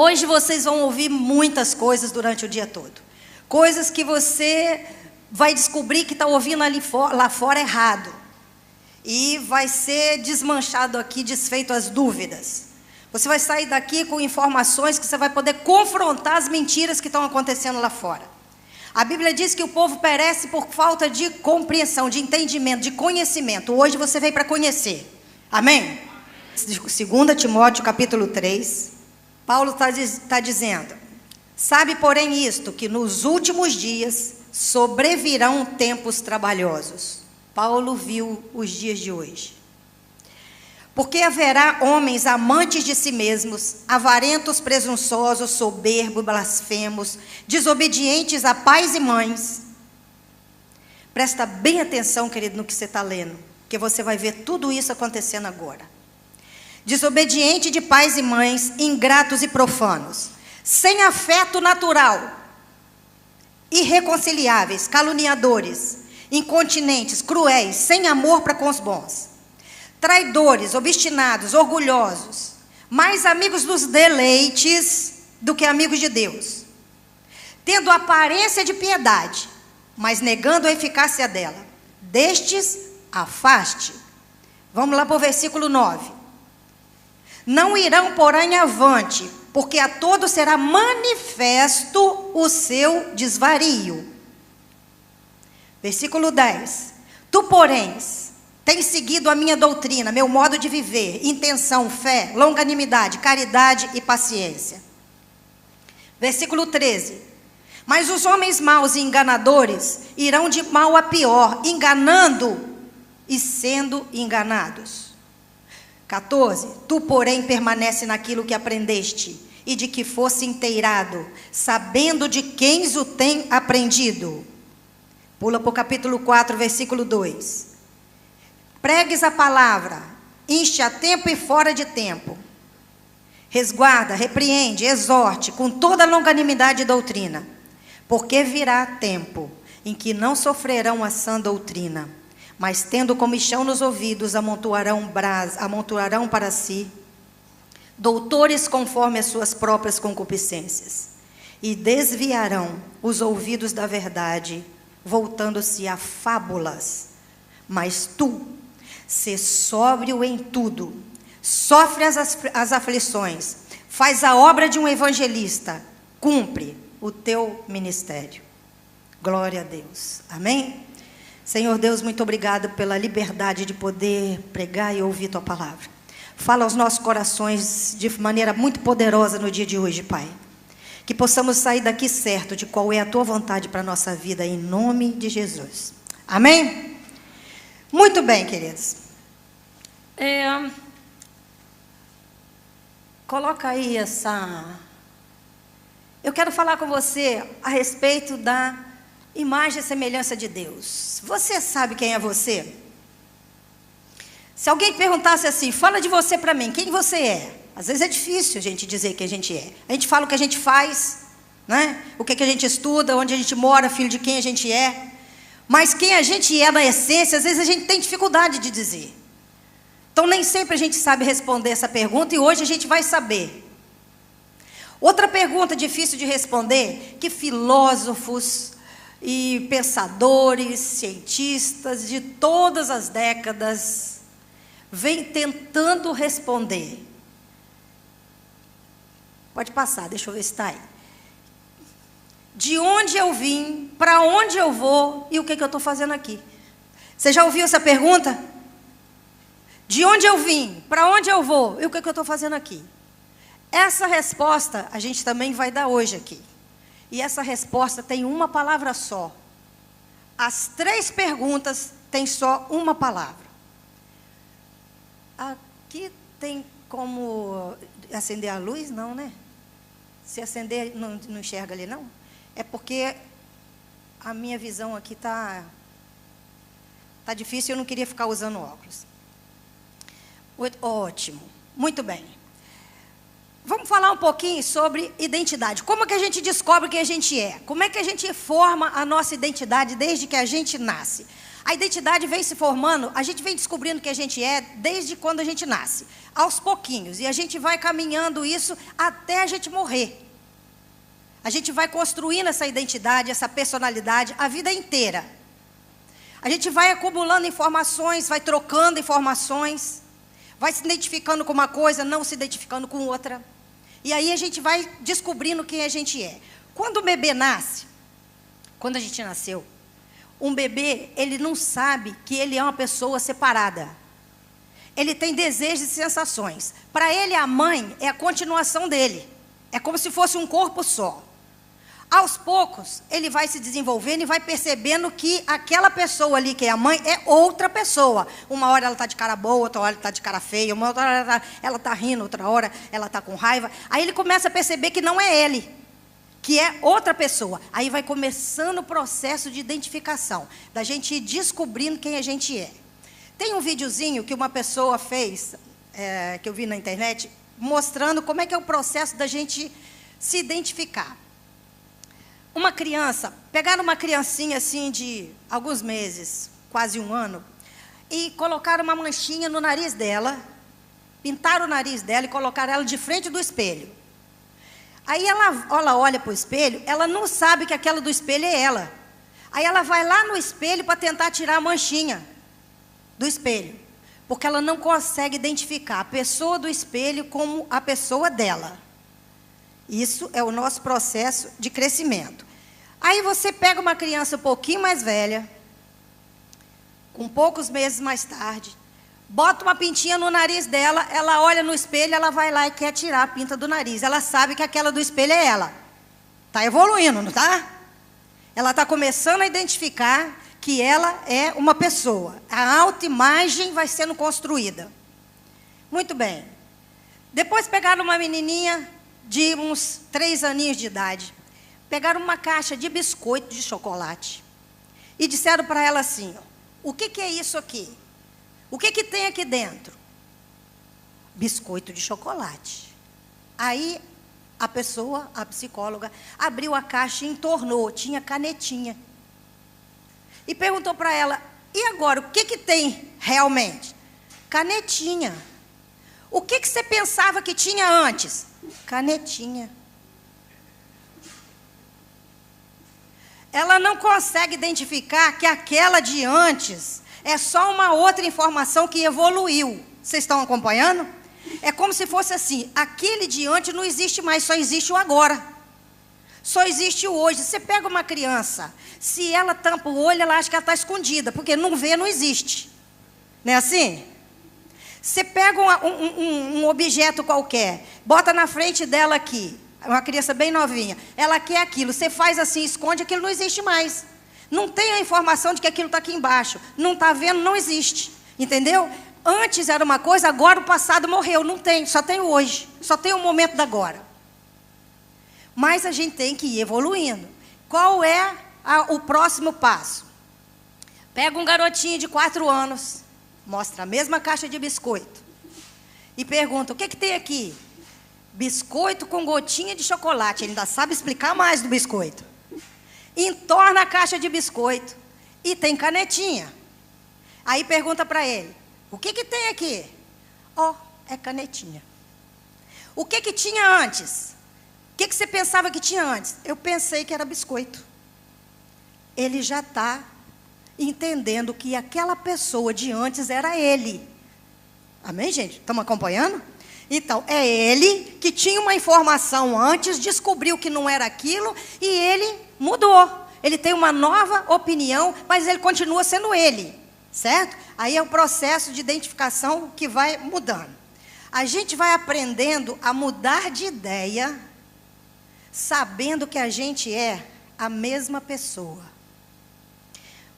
Hoje vocês vão ouvir muitas coisas durante o dia todo. Coisas que você vai descobrir que está ouvindo lá fora errado. E vai ser desmanchado aqui, desfeito as dúvidas. Você vai sair daqui com informações que você vai poder confrontar as mentiras que estão acontecendo lá fora. A Bíblia diz que o povo perece por falta de compreensão, de entendimento, de conhecimento. Hoje você veio para conhecer. Amém? 2 Timóteo capítulo 3, Paulo está dizendo: sabe, porém, isto, que nos últimos dias sobrevirão tempos trabalhosos. Paulo viu os dias de hoje. Porque haverá homens amantes de si mesmos, avarentos, presunçosos, soberbos, blasfemos, desobedientes a pais e mães. Presta bem atenção, querido, no que você está lendo, porque você vai ver tudo isso acontecendo agora. Desobediente de pais e mães, ingratos e profanos, sem afeto natural, irreconciliáveis, caluniadores, incontinentes, cruéis, sem amor para com os bons, traidores, obstinados, orgulhosos, mais amigos dos deleites do que amigos de Deus, tendo aparência de piedade, mas negando a eficácia dela. Destes, afaste. Vamos lá para o versículo 9. Não irão, porém, avante, porque a todos será manifesto o seu desvario. Versículo 10. Tu, porém, tens seguido a minha doutrina, meu modo de viver, intenção, fé, longanimidade, caridade e paciência. Versículo 13. Mas os homens maus e enganadores irão de mal a pior, enganando e sendo enganados. 14. Tu, porém, permanece naquilo que aprendeste e de que fosse inteirado, sabendo de quem o tem aprendido. Pula para o capítulo 4, versículo 2. Pregues a palavra, inste a tempo e fora de tempo. Resguarda, repreende, exorte, com toda longanimidade e doutrina. Porque virá tempo em que não sofrerão a sã doutrina, mas tendo comichão nos ouvidos, amontoarão para si doutores conforme as suas próprias concupiscências, e desviarão os ouvidos da verdade, voltando-se a fábulas. Mas tu, sê sóbrio em tudo, sofre as aflições, faz a obra de um evangelista, cumpre o teu ministério. Glória a Deus. Amém? Senhor Deus, muito obrigado pela liberdade de poder pregar e ouvir tua palavra. Fala aos nossos corações de maneira muito poderosa no dia de hoje, Pai. Que possamos sair daqui certo de qual é a tua vontade para a nossa vida, em nome de Jesus. Amém? Muito bem, queridos. Coloca aí Eu quero falar com você a respeito da imagem e semelhança de Deus. Você sabe quem é você? Se alguém perguntasse assim, fala de você para mim, quem você é? Às vezes é difícil a gente dizer quem a gente é. A gente fala o que a gente faz, né? O que a gente estuda, onde a gente mora, filho de quem a gente é. Mas quem a gente é na essência, às vezes a gente tem dificuldade de dizer. Então nem sempre a gente sabe responder essa pergunta e hoje a gente vai saber. Outra pergunta difícil de responder, que filósofos e pensadores, cientistas de todas as décadas vêm tentando responder. Pode passar, deixa eu ver se está aí. De onde eu vim, para onde eu vou e o que eu estou fazendo aqui? Você já ouviu essa pergunta? De onde eu vim, para onde eu vou e o que eu estou fazendo aqui? Essa resposta a gente também vai dar hoje aqui. E essa resposta tem uma palavra só. As 3 perguntas têm só uma palavra. Aqui tem como acender a luz? Não, né? Se acender, não enxerga ali, não? É porque a minha visão aqui tá difícil e eu não queria ficar usando óculos. Ótimo. Muito bem. Vamos falar um pouquinho sobre identidade. Como é que a gente descobre quem a gente é? Como é que a gente forma a nossa identidade desde que a gente nasce? A identidade vem se formando, a gente vem descobrindo quem a gente é desde quando a gente nasce, aos pouquinhos. E a gente vai caminhando isso até a gente morrer. A gente vai construindo essa identidade, essa personalidade, a vida inteira. A gente vai acumulando informações, vai trocando informações, vai se identificando com uma coisa, não se identificando com outra. E aí a gente vai descobrindo quem a gente é. Quando o bebê nasce, quando a gente nasceu, um bebê, ele não sabe que ele é uma pessoa separada. Ele tem desejos e sensações. Para ele, a mãe é a continuação dele. É como se fosse um corpo só. Aos poucos, ele vai se desenvolvendo e vai percebendo que aquela pessoa ali, que é a mãe, é outra pessoa. Uma hora ela está de cara boa, outra hora ela está de cara feia, uma hora ela está rindo, outra hora ela está com raiva. Aí ele começa a perceber que não é ele, que é outra pessoa. Aí vai começando o processo de identificação, da gente ir descobrindo quem a gente é. Tem um videozinho que uma pessoa fez, que eu vi na internet, mostrando como é que é o processo da gente se identificar. Uma criança, pegaram uma criancinha assim de alguns meses, quase um ano, e colocaram uma manchinha no nariz dela, pintaram o nariz dela e colocaram ela de frente do espelho. Aí ela olha para o espelho, ela não sabe que aquela do espelho é ela. Aí ela vai lá no espelho para tentar tirar a manchinha do espelho, porque ela não consegue identificar a pessoa do espelho como a pessoa dela. Isso é o nosso processo de crescimento. Aí você pega uma criança um pouquinho mais velha, com poucos meses mais tarde, bota uma pintinha no nariz dela, ela olha no espelho, ela vai lá e quer tirar a pinta do nariz. Ela sabe que aquela do espelho é ela. Está evoluindo, não está? Ela está começando a identificar que ela é uma pessoa. A autoimagem vai sendo construída. Muito bem. Depois pegaram uma menininha de uns 3 aninhos de idade. Pegaram uma caixa de biscoito de chocolate e disseram para ela assim: o que é isso aqui? O que tem aqui dentro? Biscoito de chocolate. Aí a pessoa, a psicóloga, abriu a caixa e entornou, tinha canetinha. E perguntou para ela: e agora, o que tem realmente? Canetinha. O que você pensava que tinha antes? Canetinha. Ela não consegue identificar que aquela de antes é só uma outra informação que evoluiu. Vocês estão acompanhando? É como se fosse assim: aquele de antes não existe mais, só existe o agora. Só existe o hoje. Você pega uma criança, se ela tampa o olho, ela acha que ela está escondida, porque não vê, não existe. Não é assim? Você pega um objeto qualquer, bota na frente dela aqui, uma criança bem novinha, ela quer aquilo, você faz assim, esconde, aquilo não existe mais. Não tem a informação de que aquilo está aqui embaixo. Não está vendo, não existe. Entendeu? Antes era uma coisa, agora o passado morreu. Não tem, só tem o hoje. Só tem o momento da agora. Mas a gente tem que ir evoluindo. Qual é o próximo passo? Pega um garotinho de 4 anos, mostra a mesma caixa de biscoito e pergunta: o que tem aqui? Biscoito com gotinha de chocolate. Ele ainda sabe explicar mais do biscoito. Entorna a caixa de biscoito e tem canetinha. Aí pergunta para ele: o que tem aqui? É canetinha. O que tinha antes? O que você pensava que tinha antes? Eu pensei que era biscoito. Ele já está entendendo que aquela pessoa de antes era ele. Amém, gente? Estamos acompanhando? Então, é ele que tinha uma informação antes, descobriu que não era aquilo e ele mudou. Ele tem uma nova opinião, mas ele continua sendo ele, certo? Aí é o processo de identificação que vai mudando. A gente vai aprendendo a mudar de ideia, sabendo que a gente é a mesma pessoa.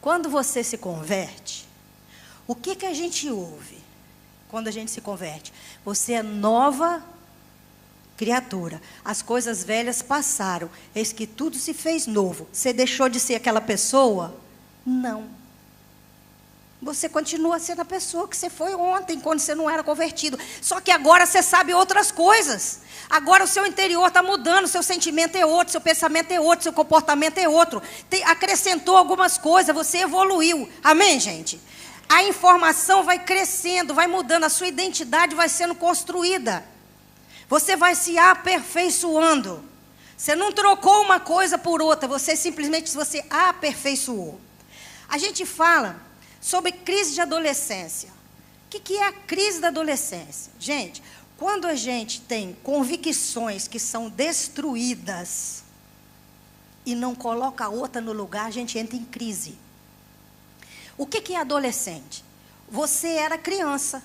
Quando você se converte, o que a gente ouve quando a gente se converte? Você é nova criatura. As coisas velhas passaram, eis que tudo se fez novo. Você deixou de ser aquela pessoa? Não. Você continua sendo a pessoa que você foi ontem, quando você não era convertido. Só que agora você sabe outras coisas. Agora o seu interior está mudando, seu sentimento é outro, seu pensamento é outro, seu comportamento é outro. Acrescentou algumas coisas, você evoluiu. Amém, gente? A informação vai crescendo, vai mudando, a sua identidade vai sendo construída. Você vai se aperfeiçoando. Você não trocou uma coisa por outra, você simplesmente você aperfeiçoou. A gente fala sobre crise de adolescência. O que é a crise da adolescência? Gente, quando a gente tem convicções que são destruídas e não coloca outra no lugar, a gente entra em crise. O que é adolescente? Você era criança.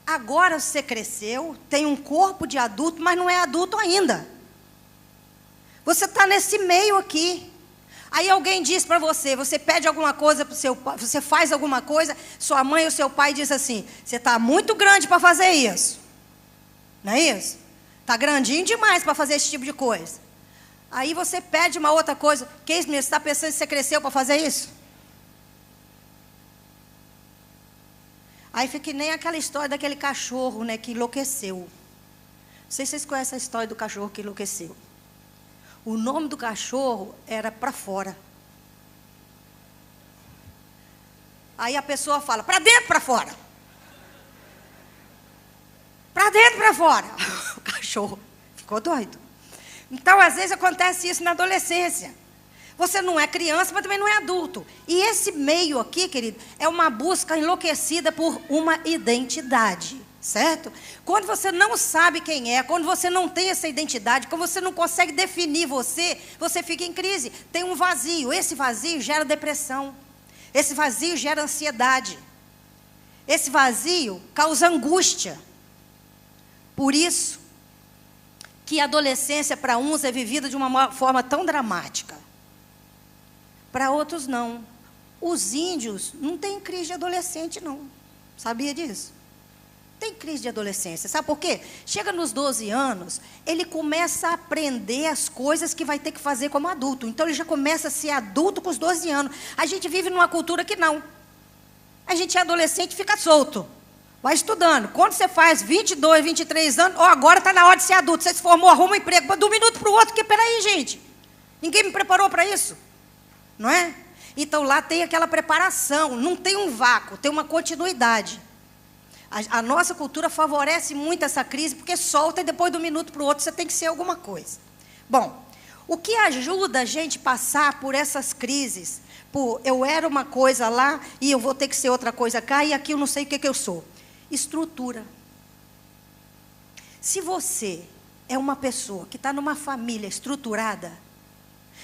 Agora você cresceu, tem um corpo de adulto, mas não é adulto ainda. Você está nesse meio aqui. Aí alguém diz para você, você pede alguma coisa para o seu pai, você faz alguma coisa, sua mãe ou seu pai diz assim, você está muito grande para fazer isso. Não é isso? Está grandinho demais para fazer esse tipo de coisa. Aí você pede uma outra coisa, que isso, menino, você está pensando que você cresceu para fazer isso? Aí fica que nem aquela história daquele cachorro, né, que enlouqueceu. Não sei se vocês conhecem a história do cachorro que enlouqueceu. O nome do cachorro era para fora. Aí a pessoa fala, para dentro, para fora. Para dentro, para fora. O cachorro ficou doido. Então, às vezes, acontece isso na adolescência. Você não é criança, mas também não é adulto. E esse meio aqui, querido, é uma busca enlouquecida por uma identidade. Certo? Quando você não sabe quem é, quando você não tem essa identidade, quando você não consegue definir você, você fica em crise. Tem um vazio. Esse vazio gera depressão. Esse vazio gera ansiedade. Esse vazio causa angústia. Por isso que a adolescência para uns é vivida de uma forma tão dramática. Para outros não. Os índios não têm crise de adolescente não. Sabia disso? Tem crise de adolescência, sabe por quê? Chega nos 12 anos, ele começa a aprender as coisas que vai ter que fazer como adulto. Então, ele já começa a ser adulto com os 12 anos. A gente vive numa cultura que não. A gente é adolescente e fica solto. Vai estudando. Quando você faz 22, 23 anos, agora está na hora de ser adulto. Você se formou, arruma um emprego, de um minuto para o outro. Peraí, gente. Ninguém me preparou para isso. Não é? Então, lá tem aquela preparação. Não tem um vácuo, tem uma continuidade. A nossa cultura favorece muito essa crise, porque solta e depois de um minuto para o outro você tem que ser alguma coisa. Bom, o que ajuda a gente a passar por essas crises, por eu era uma coisa lá e eu vou ter que ser outra coisa cá e aqui eu não sei o que eu sou. Estrutura. Se você é uma pessoa que está numa família estruturada,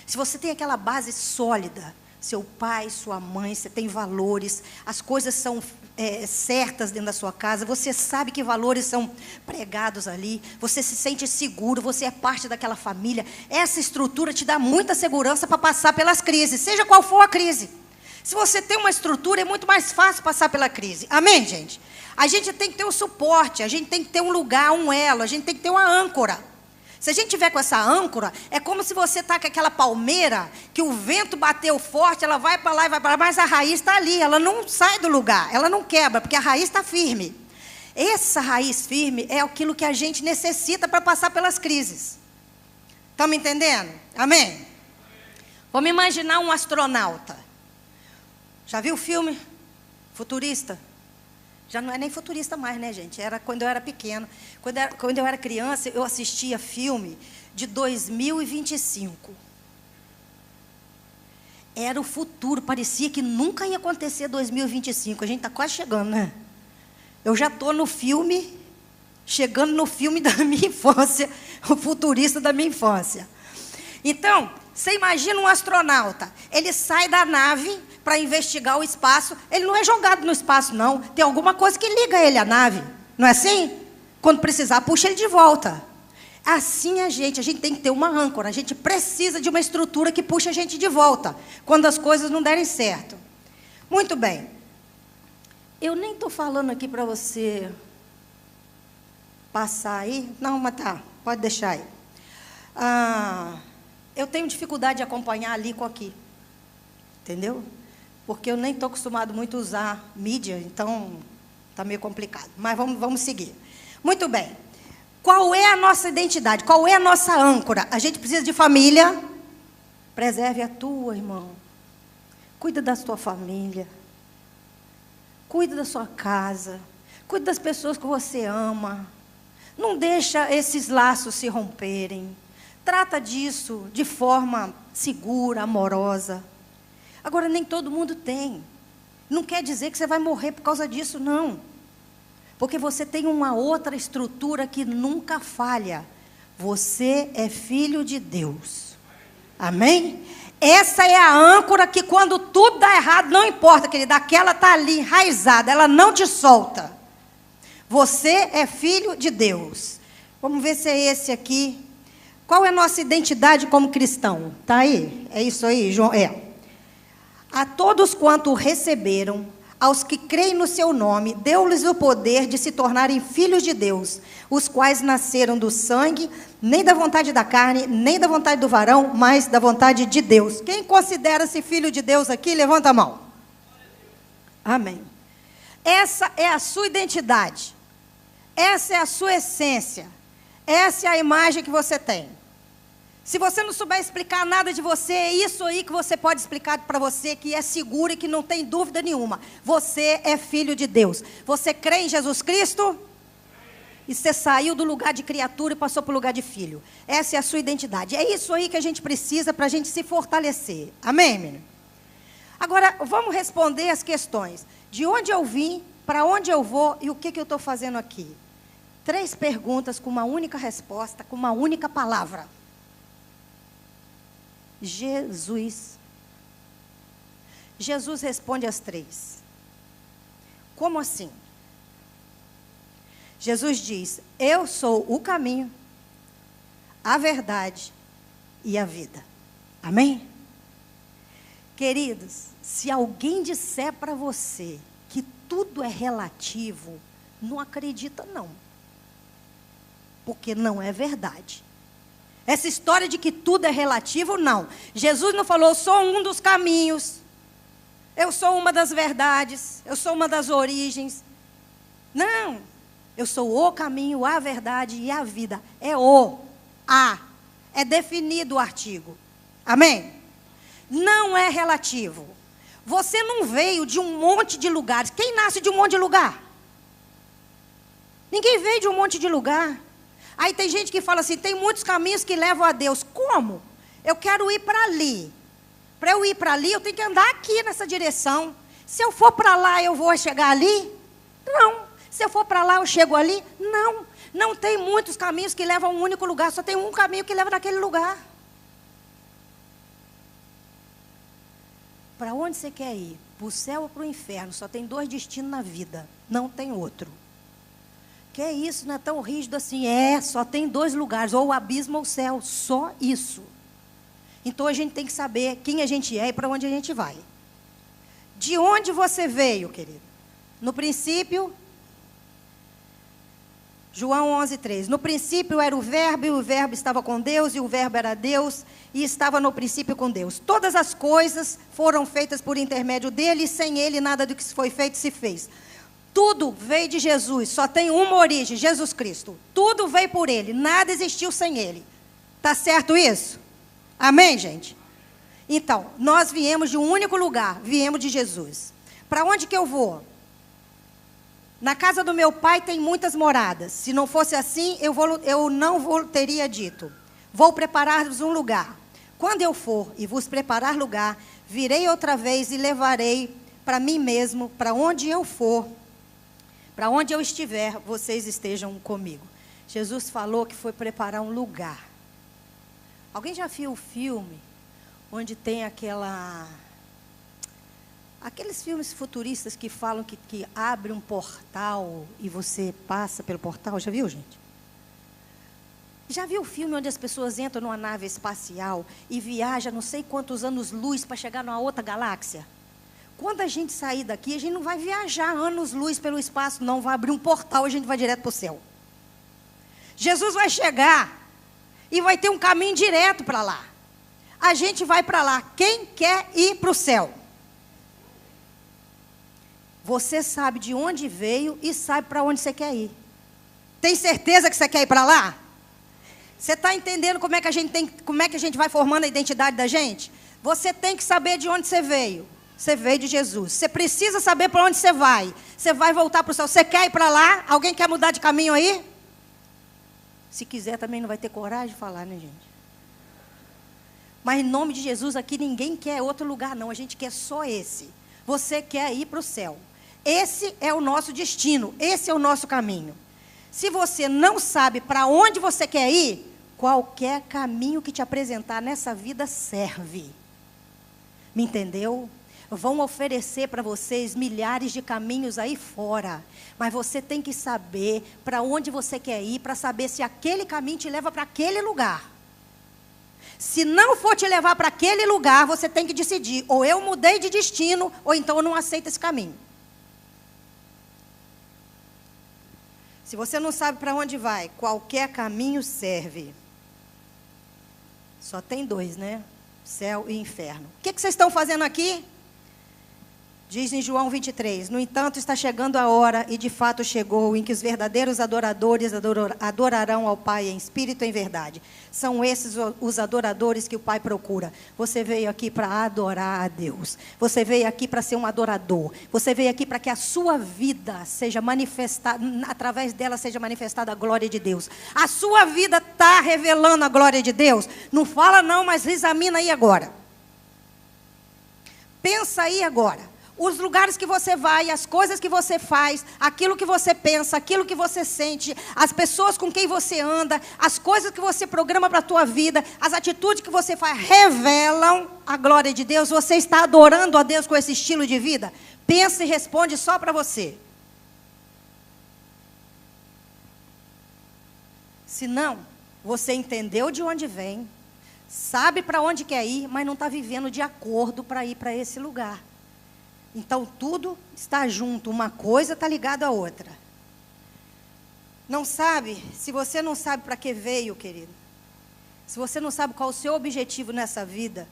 se você tem aquela base sólida, seu pai, sua mãe, você tem valores, as coisas são certas dentro da sua casa, você sabe que valores são pregados ali, você se sente seguro, você é parte daquela família, essa estrutura te dá muita segurança para passar pelas crises, seja qual for a crise. Se você tem uma estrutura, é muito mais fácil passar pela crise. Amém, gente? A gente tem que ter um suporte, a gente tem que ter um lugar, um elo, a gente tem que ter uma âncora. Se a gente tiver com essa âncora, é como se você está com aquela palmeira, que o vento bateu forte, ela vai para lá e vai para lá, mas a raiz está ali, ela não sai do lugar, ela não quebra, porque a raiz está firme. Essa raiz firme é aquilo que a gente necessita para passar pelas crises. Estão me entendendo? Amém? Vamos imaginar um astronauta. Já viu o filme Futurista? Já não é nem futurista mais, né, gente? Era quando eu era pequena. Quando eu era criança, eu assistia filme de 2025. Era o futuro. Parecia que nunca ia acontecer 2025. A gente está quase chegando, né? Eu já estou no filme, chegando no filme da minha infância, o futurista da minha infância. Então, você imagina um astronauta. Ele sai da nave para investigar o espaço. Ele não é jogado no espaço, não. Tem alguma coisa que liga ele à nave. Não é assim? Quando precisar, puxa ele de volta. Assim a gente tem que ter uma âncora. A gente precisa de uma estrutura que puxa a gente de volta, quando as coisas não derem certo. Muito bem. Eu nem estou falando aqui para você passar aí. Não, mas tá, pode deixar aí. Eu tenho dificuldade de acompanhar ali com aqui. Entendeu? porque eu nem estou acostumado muito a usar mídia, então está meio complicado. Mas vamos seguir. Muito bem. Qual é a nossa identidade? Qual é a nossa âncora? A gente precisa de família. Preserve a tua, irmão. Cuida da tua família. Cuida da sua casa. Cuida das pessoas que você ama. Não deixa esses laços se romperem. Trata disso de forma segura, amorosa. Agora, nem todo mundo tem. Não quer dizer que você vai morrer por causa disso, não. Porque você tem uma outra estrutura que nunca falha. Você é filho de Deus. Amém? Essa é a âncora que quando tudo dá errado, não importa, querida, aquela está ali enraizada, ela não te solta. Você é filho de Deus. Vamos ver se é esse aqui. Qual é a nossa identidade como cristão? Está aí? É isso aí, João? É. A todos quanto o receberam, aos que creem no seu nome, deu-lhes o poder de se tornarem filhos de Deus, os quais nasceram do sangue, nem da vontade da carne, nem da vontade do varão, mas da vontade de Deus. Quem considera-se filho de Deus aqui, levanta a mão. Amém. Essa é a sua identidade. Essa é a sua essência. Essa é a imagem que você tem. Se você não souber explicar nada de você, é isso aí que você pode explicar para você, que é seguro e que não tem dúvida nenhuma. Você é filho de Deus. Você crê em Jesus Cristo? E você saiu do lugar de criatura e passou para o lugar de filho. Essa é a sua identidade. É isso aí que a gente precisa para a gente se fortalecer. Amém, menino? Agora, vamos responder as questões. De onde eu vim, para onde eu vou e o que eu estou fazendo aqui? 3 perguntas com uma única resposta, com uma única palavra. Jesus. Jesus responde as 3. Como assim? Jesus diz: eu sou o caminho, a verdade e a vida. Amém? Queridos, se alguém disser para você que tudo é relativo, não acredita não. Porque não é verdade. Essa história de que tudo é relativo, não. Jesus não falou, eu sou um dos caminhos, eu sou uma das verdades, eu sou uma das origens. Não, eu sou o caminho, a verdade e a vida. É é definido o artigo. Amém? Não é relativo. Você não veio de um monte de lugares. Quem nasce de um monte de lugar? Ninguém veio de um monte de lugar. Aí tem gente que fala assim, tem muitos caminhos que levam a Deus. Como? Eu quero ir para ali. Para eu ir para ali, eu tenho que andar aqui nessa direção. Se eu for para lá, eu vou chegar ali? Não. Se eu for para lá, eu chego ali? Não. Não tem muitos caminhos que levam a um único lugar. Só tem um caminho que leva naquele lugar. Para onde você quer ir? Para o céu ou para o inferno? Só tem 2 destinos na vida. Não tem outro. Que é isso, não é tão rígido assim. Só tem 2 lugares, ou o abismo ou o céu, só isso. Então a gente tem que saber quem a gente é e para onde a gente vai. De onde você veio, querido? No princípio, João 11:3. No princípio era o verbo, e o verbo estava com Deus, e o verbo era Deus, e estava no princípio com Deus. Todas as coisas foram feitas por intermédio dele, e sem ele nada do que foi feito se fez. Tudo veio de Jesus, só tem uma origem, Jesus Cristo. Tudo veio por ele, nada existiu sem ele. Está certo isso? Amém, gente? Então, nós viemos de um único lugar, viemos de Jesus. Para onde que eu vou? Na casa do meu pai tem muitas moradas. Se não fosse assim, eu não teria dito. Vou preparar-vos um lugar. Quando eu for e vos preparar lugar, virei outra vez e levarei para mim mesmo, para onde eu for. Para onde eu estiver, vocês estejam comigo. Jesus falou que foi preparar um lugar. Alguém já viu o filme onde tem aqueles filmes futuristas que falam que abre um portal e você passa pelo portal? Já viu, gente? Já viu o filme onde as pessoas entram numa nave espacial e viajam não sei quantos anos-luz para chegar numa outra galáxia? Quando a gente sair daqui, a gente não vai viajar anos-luz pelo espaço, não. Vai abrir um portal e a gente vai direto para o céu. Jesus vai chegar e vai ter um caminho direto para lá. A gente vai para lá. Quem quer ir para o céu? Você sabe de onde veio e sabe para onde você quer ir. Tem certeza que você quer ir para lá? Você está entendendo como é que a gente vai formando a identidade da gente? Você tem que saber de onde você veio. Você veio de Jesus. Você precisa saber para onde você vai. Você vai voltar para o céu. Você quer ir para lá? Alguém quer mudar de caminho aí? Se quiser também não vai ter coragem de falar, né, gente? Mas em nome de Jesus aqui ninguém quer outro lugar não. A gente quer só esse. Você quer ir para o céu. Esse é o nosso destino. Esse é o nosso caminho. Se você não sabe para onde você quer ir, qualquer caminho que te apresentar nessa vida serve. Me entendeu? Vão oferecer para vocês milhares de caminhos aí fora. Mas você tem que saber para onde você quer ir, para saber se aquele caminho te leva para aquele lugar. Se não for te levar para aquele lugar, você tem que decidir. Ou eu mudei de destino, ou então eu não aceito esse caminho. Se você não sabe para onde vai, qualquer caminho serve. Só tem dois, né? Céu e inferno. O que vocês estão fazendo aqui? Diz em João 23, no entanto está chegando a hora, e de fato chegou, em que os verdadeiros adoradores adorarão ao Pai em espírito e em verdade. São esses os adoradores que o Pai procura. Você veio aqui para adorar a Deus. Você veio aqui para ser um adorador. Você veio aqui para que a sua vida seja manifestada, através dela seja manifestada a glória de Deus. A sua vida está revelando a glória de Deus? Não fala não, mas examina aí agora. Pensa aí agora. Os lugares que você vai, as coisas que você faz, aquilo que você pensa, aquilo que você sente, as pessoas com quem você anda, as coisas que você programa para a tua vida, as atitudes que você faz, revelam a glória de Deus. Você está adorando a Deus com esse estilo de vida? Pensa e responde só para você. Se não, você entendeu de onde vem, sabe para onde quer ir, mas não está vivendo de acordo para ir para esse lugar. Então, tudo está junto, uma coisa está ligada à outra. Não sabe, se você não sabe para que veio, querido, se você não sabe qual o seu objetivo nessa vida,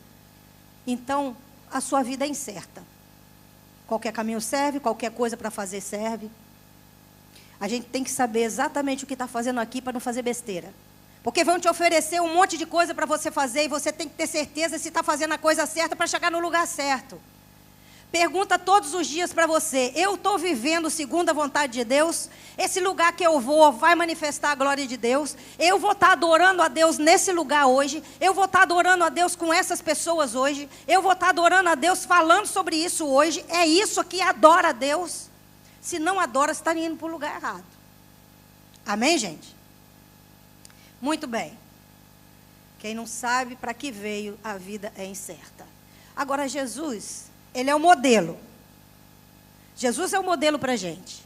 então a sua vida é incerta. Qualquer caminho serve, qualquer coisa para fazer serve. A gente tem que saber exatamente o que está fazendo aqui para não fazer besteira. Porque vão te oferecer um monte de coisa para você fazer e você tem que ter certeza se está fazendo a coisa certa para chegar no lugar certo. Pergunta todos os dias para você, eu estou vivendo segundo a vontade de Deus? Esse lugar que eu vou vai manifestar a glória de Deus? Eu vou estar adorando a Deus nesse lugar hoje? Eu vou estar adorando a Deus com essas pessoas hoje? Eu vou estar adorando a Deus falando sobre isso hoje? É isso que adora a Deus? Se não adora, você está indo para o lugar errado. Amém, gente? Muito bem. Quem não sabe para que veio, a vida é incerta. Agora, Jesus... Ele é o modelo. Jesus é o modelo para a gente.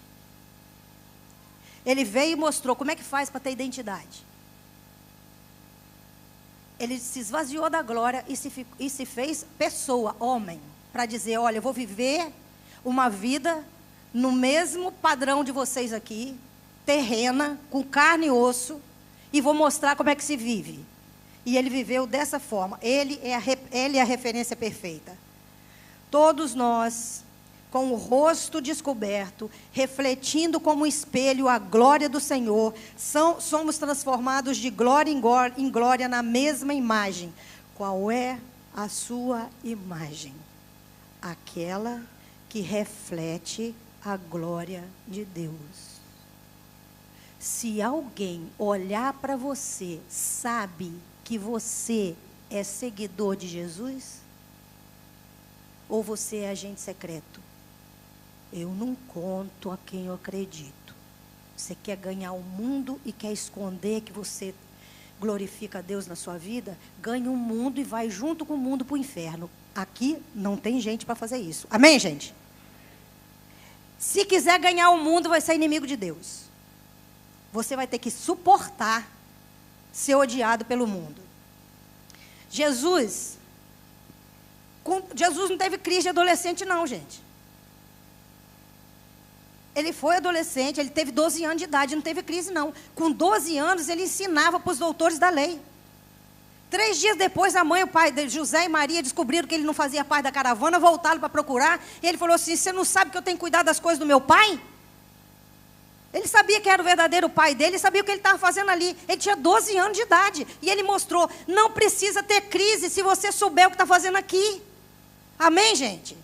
Ele veio e mostrou como é que faz para ter identidade. Ele se esvaziou da glória e se fez pessoa, homem, para dizer, olha, eu vou viver uma vida no mesmo padrão de vocês aqui, terrena, com carne e osso, e vou mostrar como é que se vive. E ele viveu dessa forma. Ele é a referência perfeita. Todos nós, com o rosto descoberto, refletindo como espelho a glória do Senhor, somos transformados de glória em glória na mesma imagem. Qual é a sua imagem? Aquela que reflete a glória de Deus. Se alguém olhar para você, sabe que você é seguidor de Jesus? Ou você é agente secreto? Eu não conto a quem eu acredito. Você quer ganhar o mundo e quer esconder que você glorifica a Deus na sua vida? Ganha o mundo e vai junto com o mundo para o inferno. Aqui não tem gente para fazer isso. Amém, gente? Se quiser ganhar o mundo, vai ser inimigo de Deus. Você vai ter que suportar ser odiado pelo mundo. Jesus não teve crise de adolescente não, gente. Ele foi adolescente, ele teve 12 anos de idade, não teve crise não. Com 12 anos ele ensinava para os doutores da lei. 3 dias depois, a mãe e o pai de José e Maria descobriram que ele não fazia parte da caravana, voltaram para procurar. E ele falou assim: você não sabe que eu tenho que cuidar das coisas do meu pai? Ele sabia que era o verdadeiro pai dele, sabia o que ele estava fazendo ali. Ele tinha 12 anos de idade. E ele mostrou: não precisa ter crise se você souber o que está fazendo aqui. Amém, gente?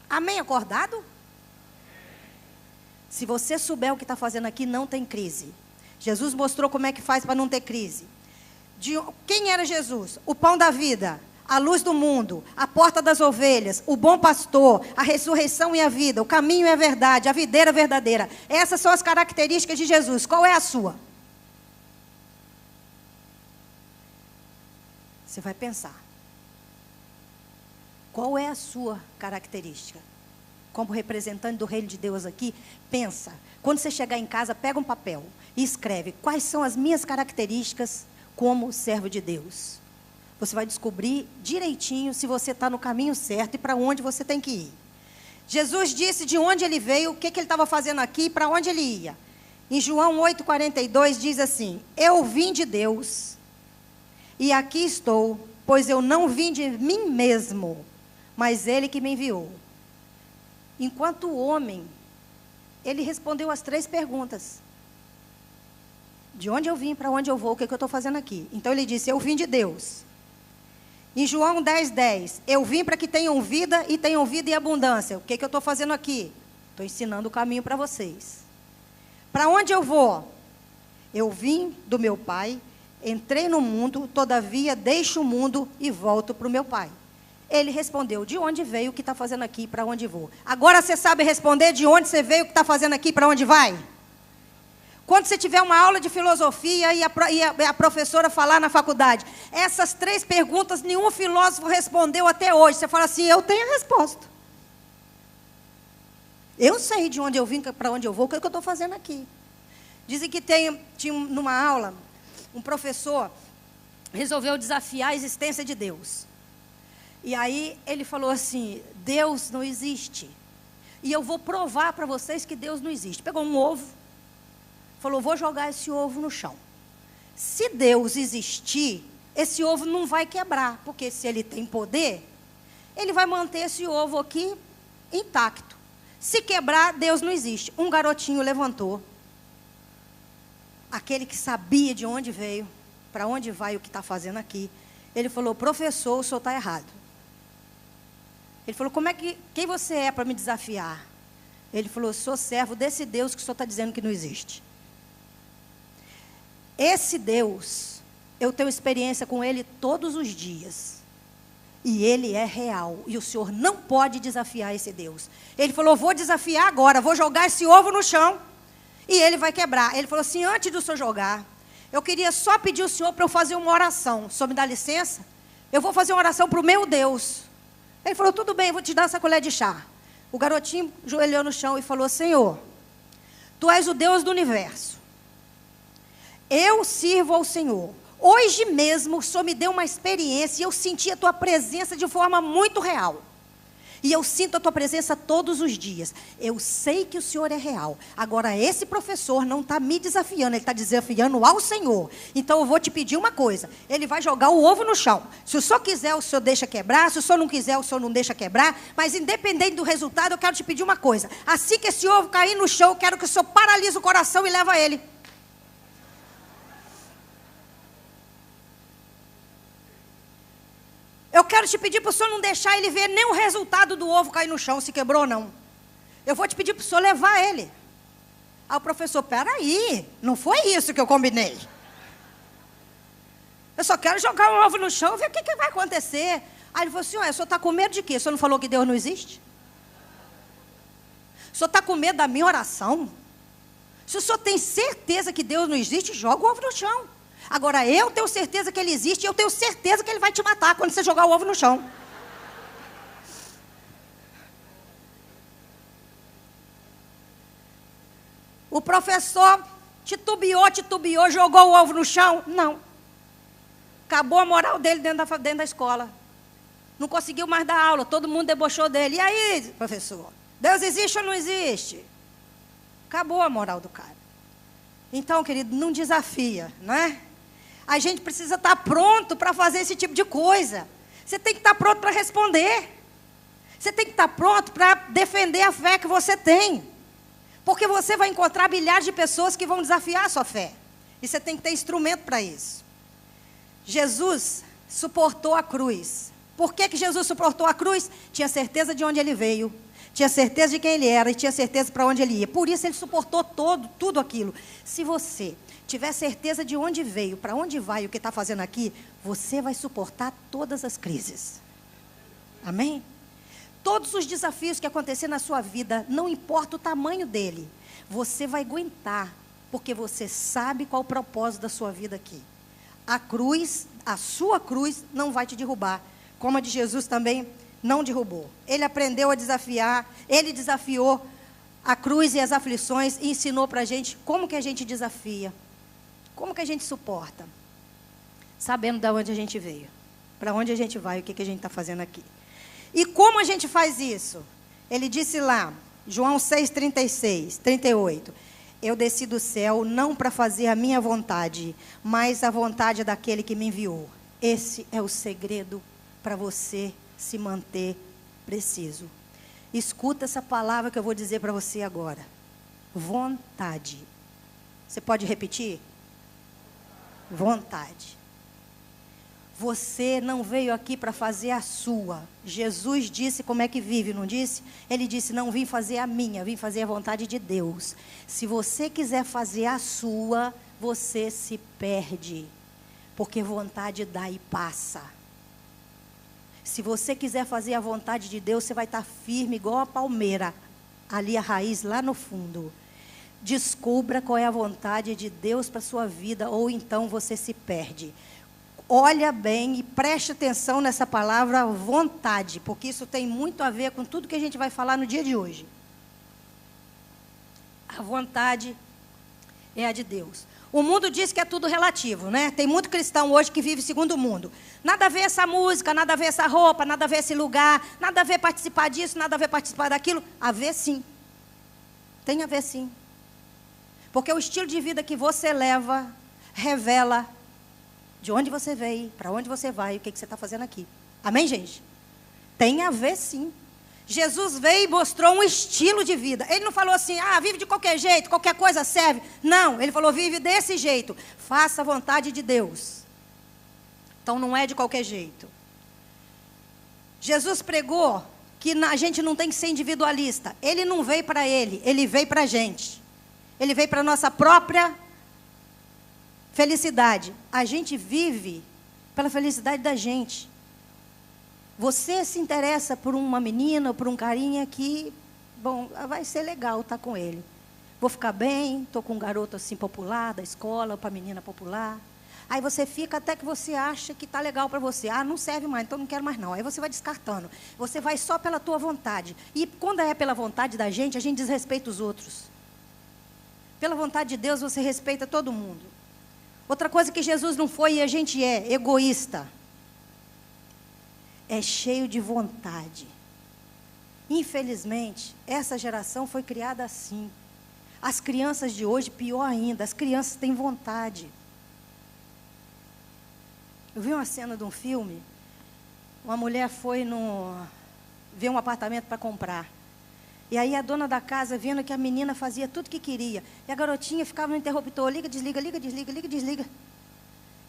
Amém, acordado? Se você souber o que está fazendo aqui, não tem crise. Jesus mostrou como é que faz para não ter crise. Quem era Jesus? O pão da vida, a luz do mundo, a porta das ovelhas, o bom pastor, a ressurreição e a vida, o caminho e a verdade, a videira verdadeira. Essas são as características de Jesus. Qual é a sua? Você vai pensar. Qual é a sua característica? Como representante do reino de Deus aqui, pensa. Quando você chegar em casa, pega um papel e escreve quais são as minhas características como servo de Deus. Você vai descobrir direitinho se você está no caminho certo e para onde você tem que ir. Jesus disse de onde ele veio, o que ele estava fazendo aqui e para onde ele ia. Em João 8,42 diz assim: eu vim de Deus e aqui estou, pois eu não vim de mim mesmo, mas ele que me enviou. Enquanto homem, ele respondeu as 3 perguntas. De onde eu vim, para onde eu vou, o que eu estou fazendo aqui? Então ele disse: eu vim de Deus. Em João 10,10, eu vim para que tenham vida e tenham vida em abundância. O que eu estou fazendo aqui? Estou ensinando o caminho para vocês. Para onde eu vou? Eu vim do meu Pai, entrei no mundo, todavia deixo o mundo e volto para o meu Pai. Ele respondeu: de onde veio, o que está fazendo aqui, para onde vou? Agora você sabe responder de onde você veio, o que está fazendo aqui, para onde vai? Quando você tiver uma aula de filosofia e a professora falar na faculdade, essas 3 perguntas nenhum filósofo respondeu até hoje. Você fala assim: eu tenho a resposta. Eu sei de onde eu vim, para onde eu vou, o que eu estou fazendo aqui. Dizem que tinha numa aula, um professor resolveu desafiar a existência de Deus. E aí ele falou assim: Deus não existe. E eu vou provar para vocês que Deus não existe. Pegou um ovo. Falou: vou jogar esse ovo no chão. Se Deus existir, esse ovo não vai quebrar, porque se ele tem poder, ele vai manter esse ovo aqui intacto. Se quebrar, Deus não existe. Um garotinho levantou, aquele que sabia de onde veio, para onde vai, o que está fazendo aqui. Ele falou: professor, o senhor está errado. Ele falou: quem você é para me desafiar? Ele falou: sou servo desse Deus que o senhor está dizendo que não existe. Esse Deus, eu tenho experiência com ele todos os dias. E ele é real. E o senhor não pode desafiar esse Deus. Ele falou: vou desafiar agora, vou jogar esse ovo no chão e ele vai quebrar. Ele falou assim: antes do senhor jogar, eu queria só pedir ao senhor para eu fazer uma oração. O senhor me dá licença? Eu vou fazer uma oração para o meu Deus. Ele falou: tudo bem, eu vou te dar essa colher de chá. O garotinho joelhou no chão e falou: Senhor, tu és o Deus do universo. Eu sirvo ao Senhor. Hoje mesmo o Senhor me deu uma experiência e eu senti a tua presença de forma muito real. E eu sinto a tua presença todos os dias. Eu sei que o Senhor é real. Agora, esse professor não está me desafiando, ele está desafiando ao Senhor. Então, eu vou te pedir uma coisa. Ele vai jogar o ovo no chão. Se o Senhor quiser, o Senhor deixa quebrar. Se o Senhor não quiser, o Senhor não deixa quebrar. Mas, independente do resultado, eu quero te pedir uma coisa. Assim que esse ovo cair no chão, eu quero que o Senhor paralise o coração e leva ele. Eu quero te pedir para o senhor não deixar ele ver nem o resultado do ovo cair no chão, se quebrou ou não. Eu vou te pedir para o senhor levar ele. Aí o professor: peraí, não foi isso que eu combinei. Eu só quero jogar um ovo no chão e ver o que vai acontecer. Aí ele falou assim: o senhor está com medo de quê? O senhor não falou que Deus não existe? O senhor está com medo da minha oração? Se o senhor tem certeza que Deus não existe, joga o ovo no chão. Agora, eu tenho certeza que ele existe e eu tenho certeza que ele vai te matar quando você jogar o ovo no chão. O professor titubeou, jogou o ovo no chão? Não. Acabou a moral dele dentro da escola. Não conseguiu mais dar aula, todo mundo debochou dele. E aí, professor, Deus existe ou não existe? Acabou a moral do cara. Então, querido, não desafia, não é? A gente precisa estar pronto para fazer esse tipo de coisa. Você tem que estar pronto para responder. Você tem que estar pronto para defender a fé que você tem. Porque você vai encontrar milhares de pessoas que vão desafiar a sua fé. E você tem que ter instrumento para isso. Jesus suportou a cruz. Por que Jesus suportou a cruz? Tinha certeza de onde ele veio. Tinha certeza de quem ele era e tinha certeza para onde ele ia. Por isso ele suportou tudo aquilo. Se você tiver certeza de onde veio, para onde vai e o que está fazendo aqui, você vai suportar todas as crises. Amém? Todos os desafios que acontecer na sua vida, não importa o tamanho dele, você vai aguentar, porque você sabe qual o propósito da sua vida aqui. A cruz, a sua cruz, não vai te derrubar, como a de Jesus também não derrubou. Ele aprendeu a desafiar, ele desafiou a cruz e as aflições e ensinou para a gente como que a gente desafia, como que a gente suporta, sabendo de onde a gente veio, para onde a gente vai, o que a gente está fazendo aqui. E como a gente faz isso? Ele disse lá, João 6:36, 38, eu desci do céu não para fazer a minha vontade, mas a vontade daquele que me enviou. Esse é o segredo para você se manter preciso. Escuta essa palavra que eu vou dizer para você agora. Vontade. Você pode repetir? Vontade. Você não veio aqui para fazer a sua. Jesus disse como é que vive, não disse? Ele disse, não vim fazer a minha, vim fazer a vontade de Deus. Se você quiser fazer a sua, você se perde. Porque vontade dá e passa. Se você quiser fazer a vontade de Deus, você vai estar firme igual a palmeira. Ali a raiz lá no fundo. Descubra qual é a vontade de Deus para a sua vida, ou então você se perde. Olha bem e preste atenção nessa palavra vontade, porque isso tem muito a ver com tudo que a gente vai falar no dia de hoje. A vontade é a de Deus. O mundo diz que é tudo relativo, né? Tem muito cristão hoje que vive segundo o mundo. Nada a ver essa música, nada a ver essa roupa, nada a ver esse lugar, nada a ver participar disso, nada a ver participar daquilo. A ver sim. Tem a ver sim. Porque o estilo de vida que você leva revela de onde você veio, para onde você vai e o que você está fazendo aqui. Amém, gente? Tem a ver sim. Jesus veio e mostrou um estilo de vida. Ele não falou assim, vive de qualquer jeito, qualquer coisa serve. Não, ele falou, vive desse jeito. Faça a vontade de Deus. Então não é de qualquer jeito. Jesus pregou que a gente não tem que ser individualista. Ele não veio para ele veio para a gente. Ele veio para a nossa própria felicidade. A gente vive pela felicidade da gente. Você se interessa por uma menina ou por um carinha que, bom, vai ser legal estar com ele. Vou ficar bem, estou com um garoto assim popular da escola, ou para menina popular. Aí você fica até que você acha que está legal para você. Não serve mais, então não quero mais não. Aí você vai descartando. Você vai só pela tua vontade. E quando é pela vontade da gente, a gente desrespeita os outros. Pela vontade de Deus, você respeita todo mundo. Outra coisa que Jesus não foi e a gente é egoísta. É cheio de vontade. Infelizmente, essa geração foi criada assim. As crianças de hoje, pior ainda, as crianças têm vontade. Eu vi uma cena de um filme, uma mulher foi ver um apartamento para comprar. E aí a dona da casa, vendo que a menina fazia tudo que queria, e a garotinha ficava no interruptor, liga, desliga, liga, desliga, liga, desliga.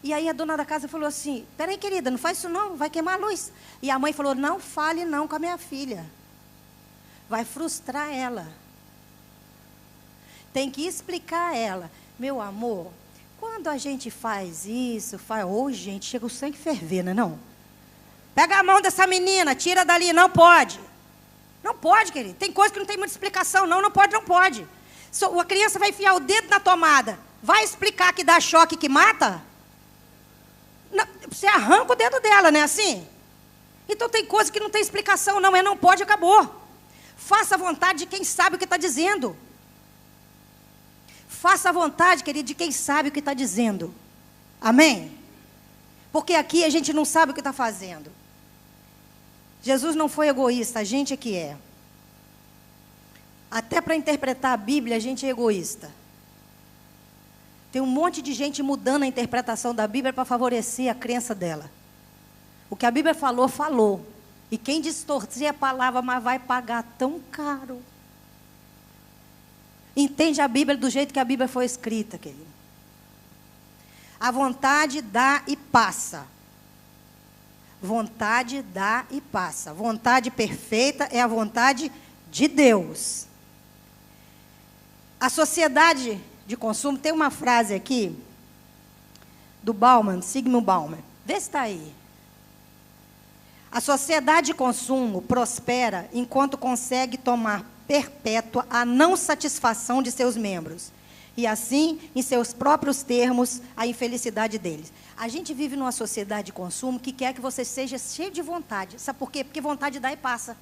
E aí a dona da casa falou assim, peraí querida, não faz isso não, vai queimar a luz. E a mãe falou, não fale não com a minha filha. Vai frustrar ela. Tem que explicar a ela, meu amor, quando a gente faz isso, hoje gente, chega o sangue ferver, não é não? Pega a mão dessa menina, tira dali, não pode. Não pode, querido, tem coisa que não tem muita explicação, não pode, não pode. A criança vai enfiar o dedo na tomada, vai explicar que dá choque, que mata? Você arranca o dedo dela, não é assim? Então tem coisa que não tem explicação, não pode, acabou. Faça a vontade de quem sabe o que está dizendo. Faça a vontade, querido, de quem sabe o que está dizendo. Amém? Porque aqui a gente não sabe o que está fazendo. Jesus não foi egoísta, a gente é que é. Até para interpretar a Bíblia, a gente é egoísta. Tem um monte de gente mudando a interpretação da Bíblia para favorecer a crença dela. O que a Bíblia falou, falou. E quem distorcer a palavra, mas vai pagar tão caro. Entende a Bíblia do jeito que a Bíblia foi escrita, querido. A vontade dá e passa. Vontade dá e passa. Vontade perfeita é a vontade de Deus. A sociedade de consumo, tem uma frase aqui, do Bauman, Zygmunt Bauman. Vê se está aí. A sociedade de consumo prospera enquanto consegue tomar perpétua a não satisfação de seus membros. E assim, em seus próprios termos, a infelicidade deles. A gente vive numa sociedade de consumo que quer que você seja cheio de vontade. Sabe por quê? Porque vontade dá e passa.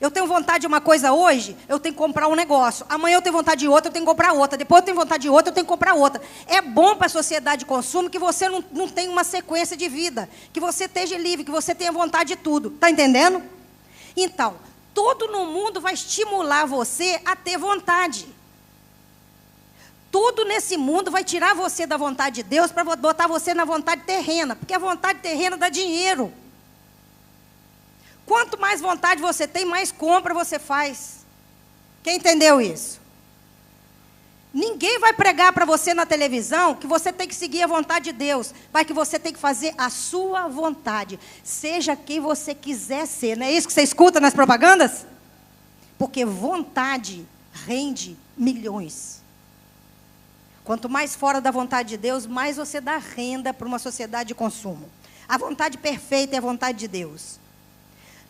Eu tenho vontade de uma coisa hoje, eu tenho que comprar um negócio. Amanhã eu tenho vontade de outra, eu tenho que comprar outra. Depois eu tenho vontade de outra, eu tenho que comprar outra. É bom para a sociedade de consumo que você não tenha uma sequência de vida. Que você esteja livre, que você tenha vontade de tudo. Está entendendo? Então, tudo no mundo vai estimular você a ter vontade. Tudo nesse mundo vai tirar você da vontade de Deus para botar você na vontade terrena. Porque a vontade terrena dá dinheiro. Quanto mais vontade você tem, mais compra você faz. Quem entendeu isso? Ninguém vai pregar para você na televisão que você tem que seguir a vontade de Deus, mas que você tem que fazer a sua vontade. Seja quem você quiser ser. Não é isso que você escuta nas propagandas? Porque vontade rende milhões. Quanto mais fora da vontade de Deus, mais você dá renda para uma sociedade de consumo. A vontade perfeita é a vontade de Deus.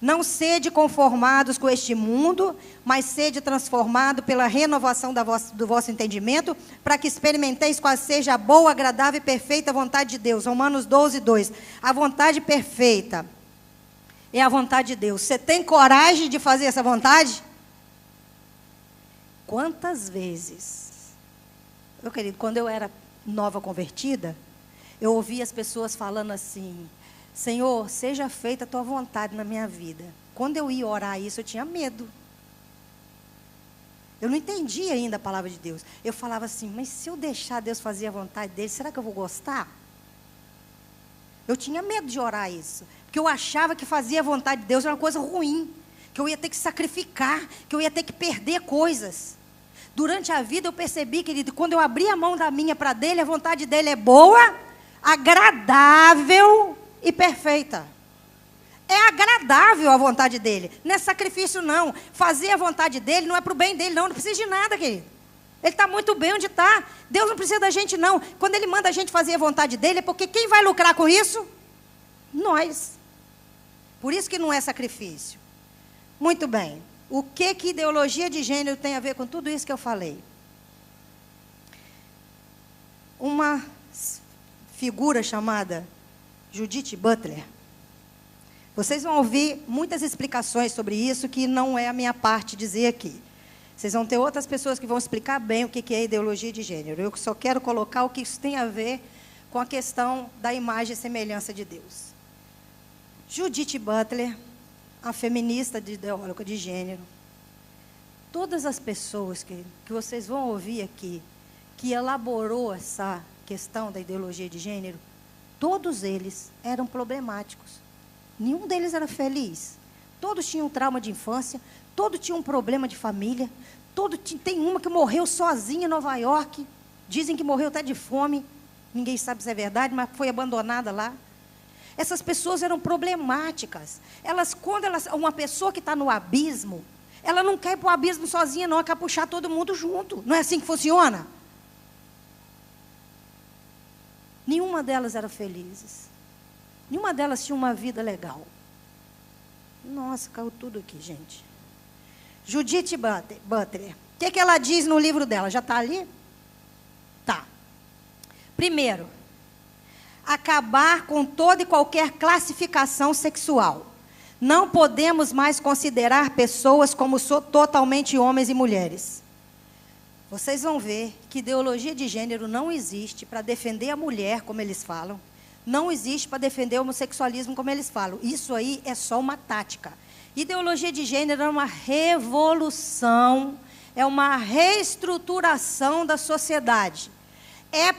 Não sede conformados com este mundo, mas sede transformado pela renovação do vosso entendimento, para que experimenteis qual seja a boa, agradável e perfeita vontade de Deus. Romanos 12, 2. A vontade perfeita é a vontade de Deus. Você tem coragem de fazer essa vontade? Quantas vezes, meu querido, quando eu era nova convertida, eu ouvia as pessoas falando assim: Senhor, seja feita a tua vontade na minha vida. Quando eu ia orar isso, eu tinha medo. Eu não entendia ainda a palavra de Deus. Eu falava assim, mas se eu deixar Deus fazer a vontade dele, será que eu vou gostar? Eu tinha medo de orar isso. Porque eu achava que fazer a vontade de Deus era uma coisa ruim. Que eu ia ter que sacrificar, que eu ia ter que perder coisas. Durante a vida eu percebi, querido, quando eu abri a mão da minha para dele, a vontade dele é boa, agradável e perfeita. É agradável a vontade dele. Não é sacrifício, não. Fazer a vontade dele não é para o bem dele, não. Não precisa de nada, querido. Ele está muito bem onde está. Deus não precisa da gente, não. Quando ele manda a gente fazer a vontade dele, é porque quem vai lucrar com isso? Nós. Por isso que não é sacrifício. Muito bem. O que ideologia de gênero tem a ver com tudo isso que eu falei? Uma figura chamada Judith Butler. Vocês vão ouvir muitas explicações sobre isso, que não é a minha parte dizer aqui. Vocês vão ter outras pessoas que vão explicar bem o que é ideologia de gênero. Eu só quero colocar o que isso tem a ver com a questão da imagem e semelhança de Deus. Judith Butler, a feminista ideóloga de gênero. Todas as pessoas que vocês vão ouvir aqui, que elaborou essa questão da ideologia de gênero, todos eles eram problemáticos. Nenhum deles era feliz. Todos tinham trauma de infância, todos tinham um problema de família, tem uma que morreu sozinha em Nova York, dizem que morreu até de fome, ninguém sabe se é verdade, mas foi abandonada lá. Essas pessoas eram problemáticas. Uma pessoa que está no abismo, ela não quer ir para o abismo sozinha, não, ela quer puxar todo mundo junto. Não é assim que funciona? Nenhuma delas era felizes. Nenhuma delas tinha uma vida legal. Nossa, caiu tudo aqui, gente. Judith Butler. O que ela diz no livro dela? Já está ali? Tá. Primeiro, acabar com toda e qualquer classificação sexual. Não podemos mais considerar pessoas como totalmente homens e mulheres. Vocês vão ver que ideologia de gênero não existe para defender a mulher, como eles falam. Não existe para defender o homossexualismo, como eles falam. Isso aí é só uma tática. Ideologia de gênero é uma revolução, é uma reestruturação da sociedade. é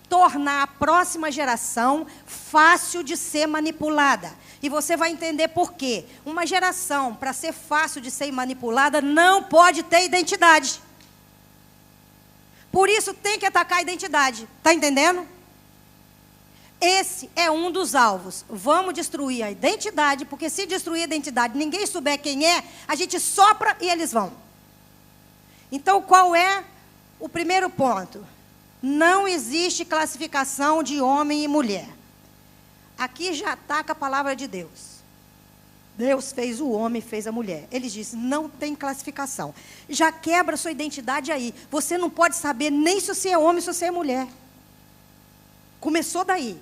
tornar a próxima geração fácil de ser manipulada. E você vai entender por quê. Uma geração, para ser fácil de ser manipulada, não pode ter identidade. Por isso tem que atacar a identidade. Está entendendo? Esse é um dos alvos. Vamos destruir a identidade, porque se destruir a identidade, ninguém souber quem é, a gente sopra e eles vão. Então, qual é o primeiro ponto? Não existe classificação de homem e mulher. Aqui já ataca a palavra de Deus. Deus fez o homem, fez a mulher. Ele diz, não tem classificação. Já quebra a sua identidade aí. Você não pode saber nem se você é homem, se você é mulher. Começou daí.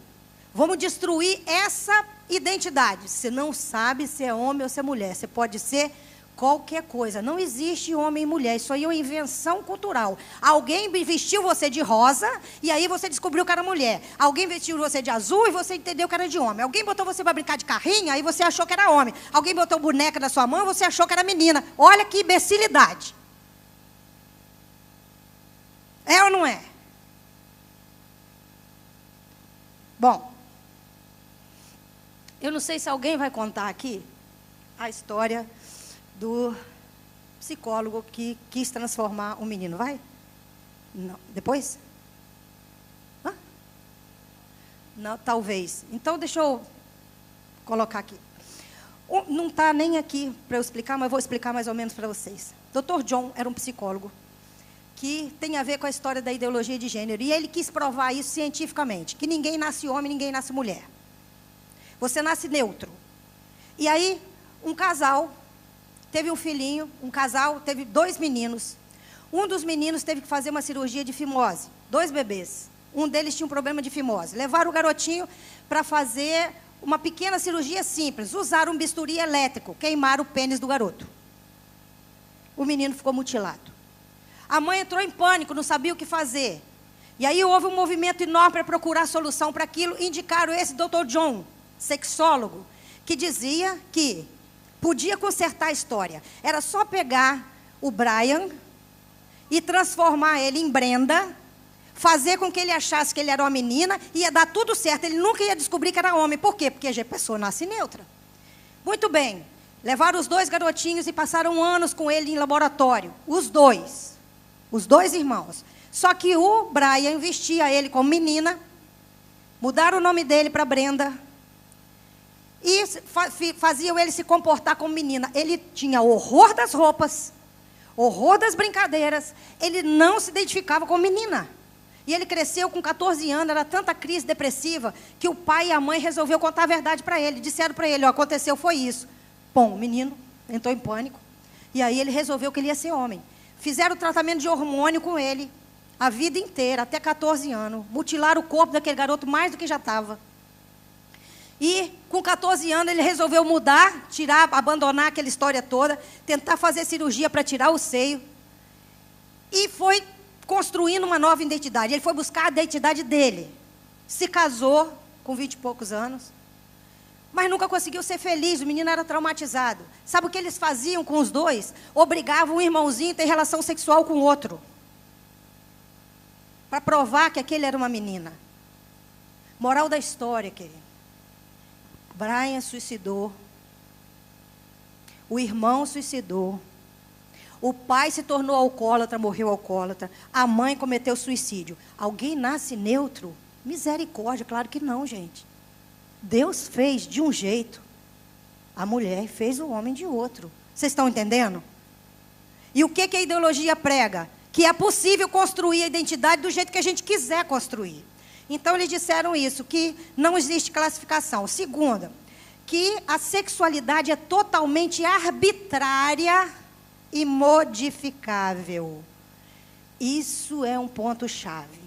Vamos destruir essa identidade. Você não sabe se é homem ou se é mulher. Você pode ser qualquer coisa. Não existe homem e mulher. Isso aí é uma invenção cultural. Alguém vestiu você de rosa e aí você descobriu que era mulher. Alguém vestiu você de azul e você entendeu que era de homem. Alguém botou você para brincar de carrinho, aí você achou que era homem. Alguém botou boneca na sua mão e você achou que era menina. Olha que imbecilidade. É ou não é? Bom, eu não sei se alguém vai contar aqui a história do psicólogo que quis transformar um menino. Vai? Não. Depois? Hã? Não, talvez. Então, deixa eu colocar aqui. Não está nem aqui para eu explicar, mas vou explicar mais ou menos para vocês. Dr. John era um psicólogo que tem a ver com a história da ideologia de gênero. E ele quis provar isso cientificamente, que ninguém nasce homem, ninguém nasce mulher. Você nasce neutro. E aí, um casal teve um filhinho, um casal teve 2 meninos. Um dos meninos teve que fazer uma cirurgia de fimose. 2 bebês. Um deles tinha um problema de fimose. Levaram o garotinho para fazer uma pequena cirurgia simples. Usaram um bisturi elétrico, queimaram o pênis do garoto. O menino ficou mutilado. A mãe entrou em pânico, não sabia o que fazer. E aí houve um movimento enorme para procurar solução para aquilo. Indicaram esse Dr. John, sexólogo, que dizia que podia consertar a história. Era só pegar o Brian e transformar ele em Brenda, fazer com que ele achasse que ele era uma menina, e ia dar tudo certo. Ele nunca ia descobrir que era homem. Por quê? Porque a pessoa nasce neutra. Muito bem. Levaram os 2 garotinhos e passaram anos com ele em laboratório. Os 2 irmãos. Só que o Brian vestia ele como menina, mudaram o nome dele para Brenda, e faziam ele se comportar como menina. Ele tinha horror das roupas, horror das brincadeiras, ele não se identificava como menina. E ele cresceu com 14 anos, era tanta crise depressiva, que o pai e a mãe resolveram contar a verdade para ele. Disseram para ele, aconteceu foi isso. Bom, o menino entrou em pânico, e aí ele resolveu que ele ia ser homem. Fizeram tratamento de hormônio com ele, a vida inteira, até 14 anos. Mutilaram o corpo daquele garoto mais do que já estava. E, com 14 anos, ele resolveu mudar, abandonar aquela história toda, tentar fazer cirurgia para tirar o seio. E foi construindo uma nova identidade. Ele foi buscar a identidade dele. Se casou, com 20 e poucos anos. Mas nunca conseguiu ser feliz, o menino era traumatizado. Sabe o que eles faziam com os 2? Obrigavam um irmãozinho a ter relação sexual com o outro. Para provar que aquele era uma menina. Moral da história, querido. Brian suicidou. O irmão suicidou. O pai se tornou alcoólatra, morreu alcoólatra. A mãe cometeu suicídio. Alguém nasce neutro? Misericórdia, claro que não, gente. Deus fez de um jeito, a mulher fez o homem de outro. Vocês estão entendendo? E o que a ideologia prega? Que é possível construir a identidade do jeito que a gente quiser construir. Então, eles disseram isso, que não existe classificação. Segunda, que a sexualidade é totalmente arbitrária e modificável. Isso é um ponto-chave.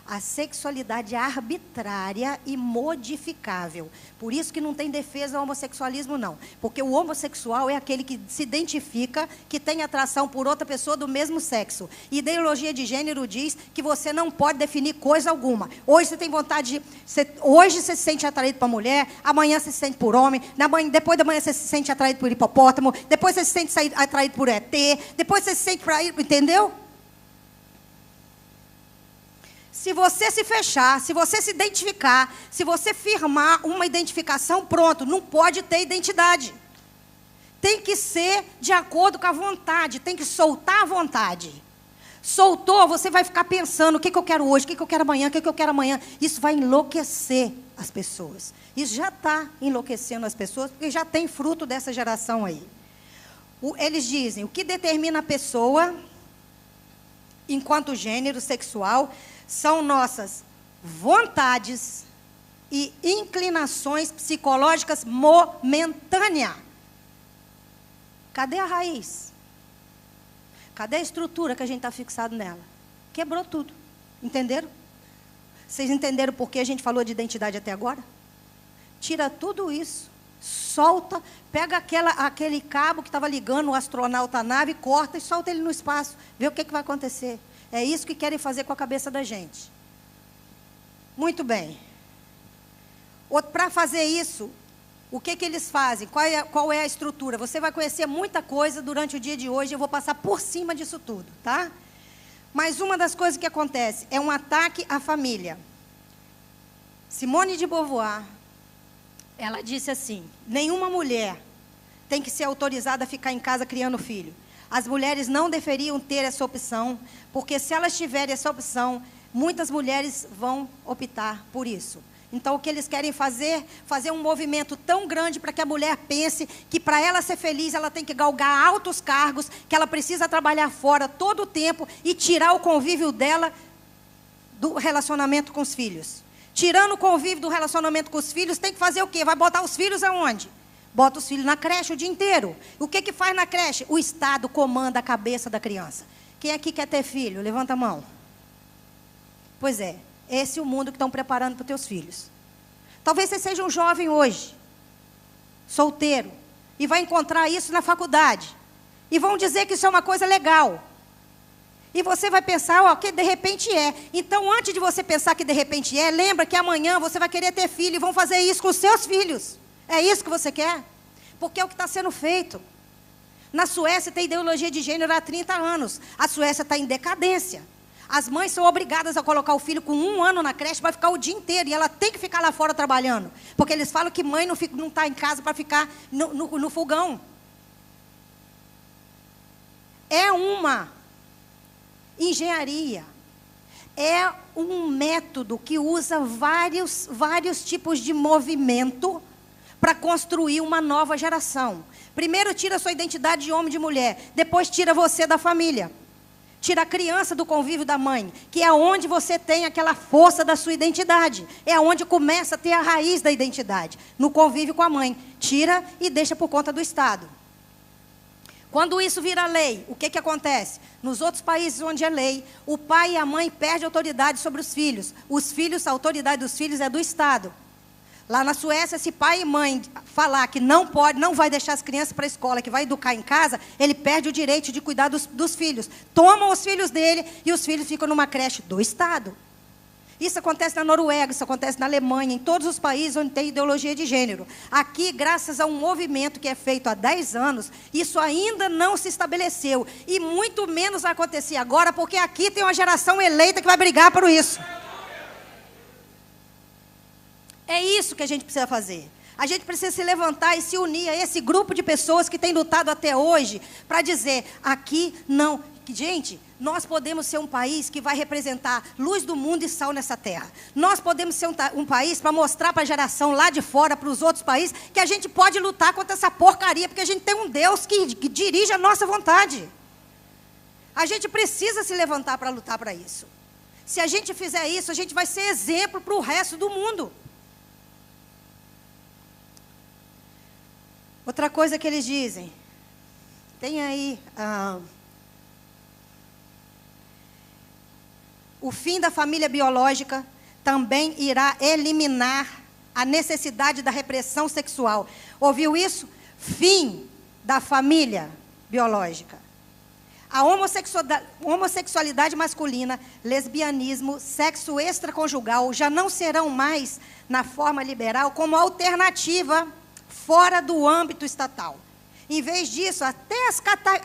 A sexualidade é arbitrária e modificável. Por isso que não tem defesa ao homossexualismo, não. Porque o homossexual é aquele que se identifica, que tem atração por outra pessoa do mesmo sexo. E ideologia de gênero diz que você não pode definir coisa alguma. Hoje você tem vontade de... Hoje você se sente atraído por mulher, amanhã você se sente por homem, depois da manhã você se sente atraído por hipopótamo, depois você se sente atraído por ET, depois você se sente atraído... Entendeu? Se você se fechar, se você se identificar, se você firmar uma identificação, pronto, não pode ter identidade. Tem que ser de acordo com a vontade, tem que soltar a vontade. Soltou, você vai ficar pensando, o que eu quero hoje, o que eu quero amanhã, o que eu quero amanhã. Isso vai enlouquecer as pessoas. Isso já está enlouquecendo as pessoas, porque já tem fruto dessa geração aí. Eles dizem, o que determina a pessoa, enquanto gênero sexual, são nossas vontades e inclinações psicológicas momentâneas. Cadê a raiz? Cadê a estrutura que a gente está fixado nela? Quebrou tudo. Entenderam? Vocês entenderam por que a gente falou de identidade até agora? Tira tudo isso, solta, pega aquele cabo que estava ligando o astronauta à nave, corta e solta ele no espaço. Vê o que vai acontecer. É isso que querem fazer com a cabeça da gente. Muito bem. Para fazer isso, o que eles fazem? Qual é a estrutura? Você vai conhecer muita coisa durante o dia de hoje, eu vou passar por cima disso tudo, tá? Mas uma das coisas que acontece é um ataque à família. Simone de Beauvoir, ela disse assim, nenhuma mulher tem que ser autorizada a ficar em casa criando filho. As mulheres não deveriam ter essa opção, porque se elas tiverem essa opção, muitas mulheres vão optar por isso. Então, o que eles querem fazer um movimento tão grande para que a mulher pense que para ela ser feliz, ela tem que galgar altos cargos, que ela precisa trabalhar fora todo o tempo e tirar o convívio dela do relacionamento com os filhos. Tirando o convívio do relacionamento com os filhos, tem que fazer o quê? Vai botar os filhos aonde? Bota os filhos na creche o dia inteiro. O que faz na creche? O Estado comanda a cabeça da criança. Quem aqui quer ter filho? Levanta a mão. Pois é, esse é o mundo que estão preparando para os teus filhos. Talvez você seja um jovem hoje, solteiro, e vai encontrar isso na faculdade. E vão dizer que isso é uma coisa legal. E você vai pensar, ó, que de repente é. Então, antes de você pensar que de repente é, lembra que amanhã você vai querer ter filho e vão fazer isso com os seus filhos. É isso que você quer? Porque é o que está sendo feito. Na Suécia tem ideologia de gênero há 30 anos. A Suécia está em decadência. As mães são obrigadas a colocar o filho com 1 ano na creche para ficar o dia inteiro. E ela tem que ficar lá fora trabalhando. Porque eles falam que mãe não está em casa para ficar no fogão. É uma engenharia. É um método que usa vários tipos de movimento para construir uma nova geração. Primeiro tira a sua identidade de homem e de mulher. Depois tira você da família. Tira a criança do convívio da mãe, que é onde você tem aquela força da sua identidade. É onde começa a ter a raiz da identidade, no convívio com a mãe. Tira e deixa por conta do Estado. Quando isso vira lei, o que acontece? Nos outros países onde é lei, o pai e a mãe perdem autoridade sobre os filhos. Os filhos, a autoridade dos filhos é do Estado. Lá na Suécia, se pai e mãe falar que não pode, não vai deixar as crianças para a escola, que vai educar em casa, ele perde o direito de cuidar dos filhos. Tomam os filhos dele e os filhos ficam numa creche do Estado. Isso acontece na Noruega, isso acontece na Alemanha, em todos os países onde tem ideologia de gênero. Aqui, graças a um movimento que é feito há 10 anos, isso ainda não se estabeleceu. E muito menos vai acontecer agora, porque aqui tem uma geração eleita que vai brigar por isso. É isso que a gente precisa fazer. A gente precisa se levantar e se unir a esse grupo de pessoas que tem lutado até hoje para dizer, aqui não. Gente, nós podemos ser um país que vai representar luz do mundo e sal nessa terra. Nós podemos ser um país para mostrar para a geração lá de fora, para os outros países, que a gente pode lutar contra essa porcaria, porque a gente tem um Deus que dirige a nossa vontade. A gente precisa se levantar para lutar para isso. Se a gente fizer isso, a gente vai ser exemplo para o resto do mundo. Outra coisa que eles dizem, tem aí o fim da família biológica também irá eliminar a necessidade da repressão sexual. Ouviu isso? Fim da família biológica. A homossexualidade masculina, lesbianismo, sexo extraconjugal já não serão mais, na forma liberal, como alternativa fora do âmbito estatal. Em vez disso, até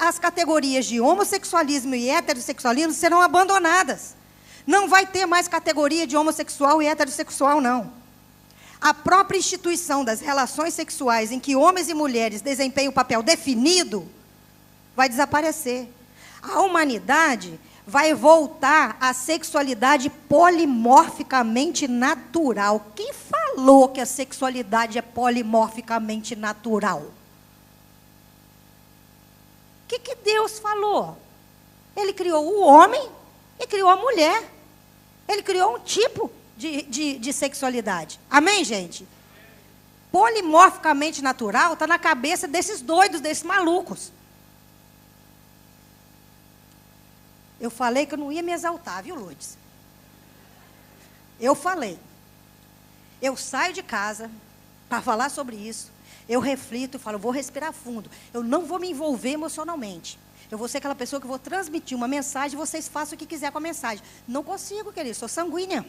as categorias de homossexualismo e heterossexualismo serão abandonadas. Não vai ter mais categoria de homossexual e heterossexual, não. A própria instituição das relações sexuais em que homens e mulheres desempenham um papel definido vai desaparecer. A humanidade vai voltar à sexualidade polimorficamente natural. Quem falou que a sexualidade é polimorficamente natural? O que Deus falou? Ele criou o homem e criou a mulher. Ele criou um tipo de sexualidade. Amém, gente? Polimorficamente natural está na cabeça desses doidos, desses malucos. Eu falei que eu não ia me exaltar, viu, Lourdes? Eu falei. Eu saio de casa para falar sobre isso. Eu reflito e falo, vou respirar fundo. Eu não vou me envolver emocionalmente. Eu vou ser aquela pessoa que vou transmitir uma mensagem e vocês façam o que quiser com a mensagem. Não consigo, querido, sou sanguínea.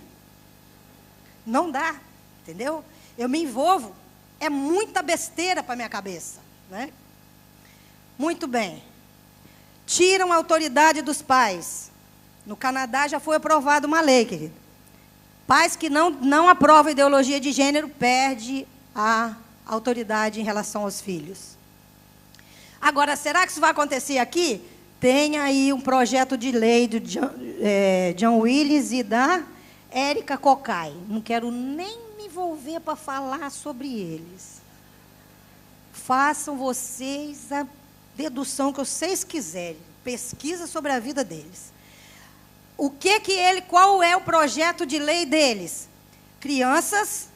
Não dá, entendeu? Eu me envolvo. É muita besteira para a minha cabeça, né? Muito bem. Tiram a autoridade dos pais. No Canadá já foi aprovada uma lei, querido. Pais que não aprovam ideologia de gênero perdem a autoridade em relação aos filhos. Agora, será que isso vai acontecer aqui? Tem aí um projeto de lei do John Willis e da Érica Cocai. Não quero nem me envolver para falar sobre eles. Façam vocês a dedução que vocês quiserem. Pesquisa sobre a vida deles. Qual é o projeto de lei deles? Crianças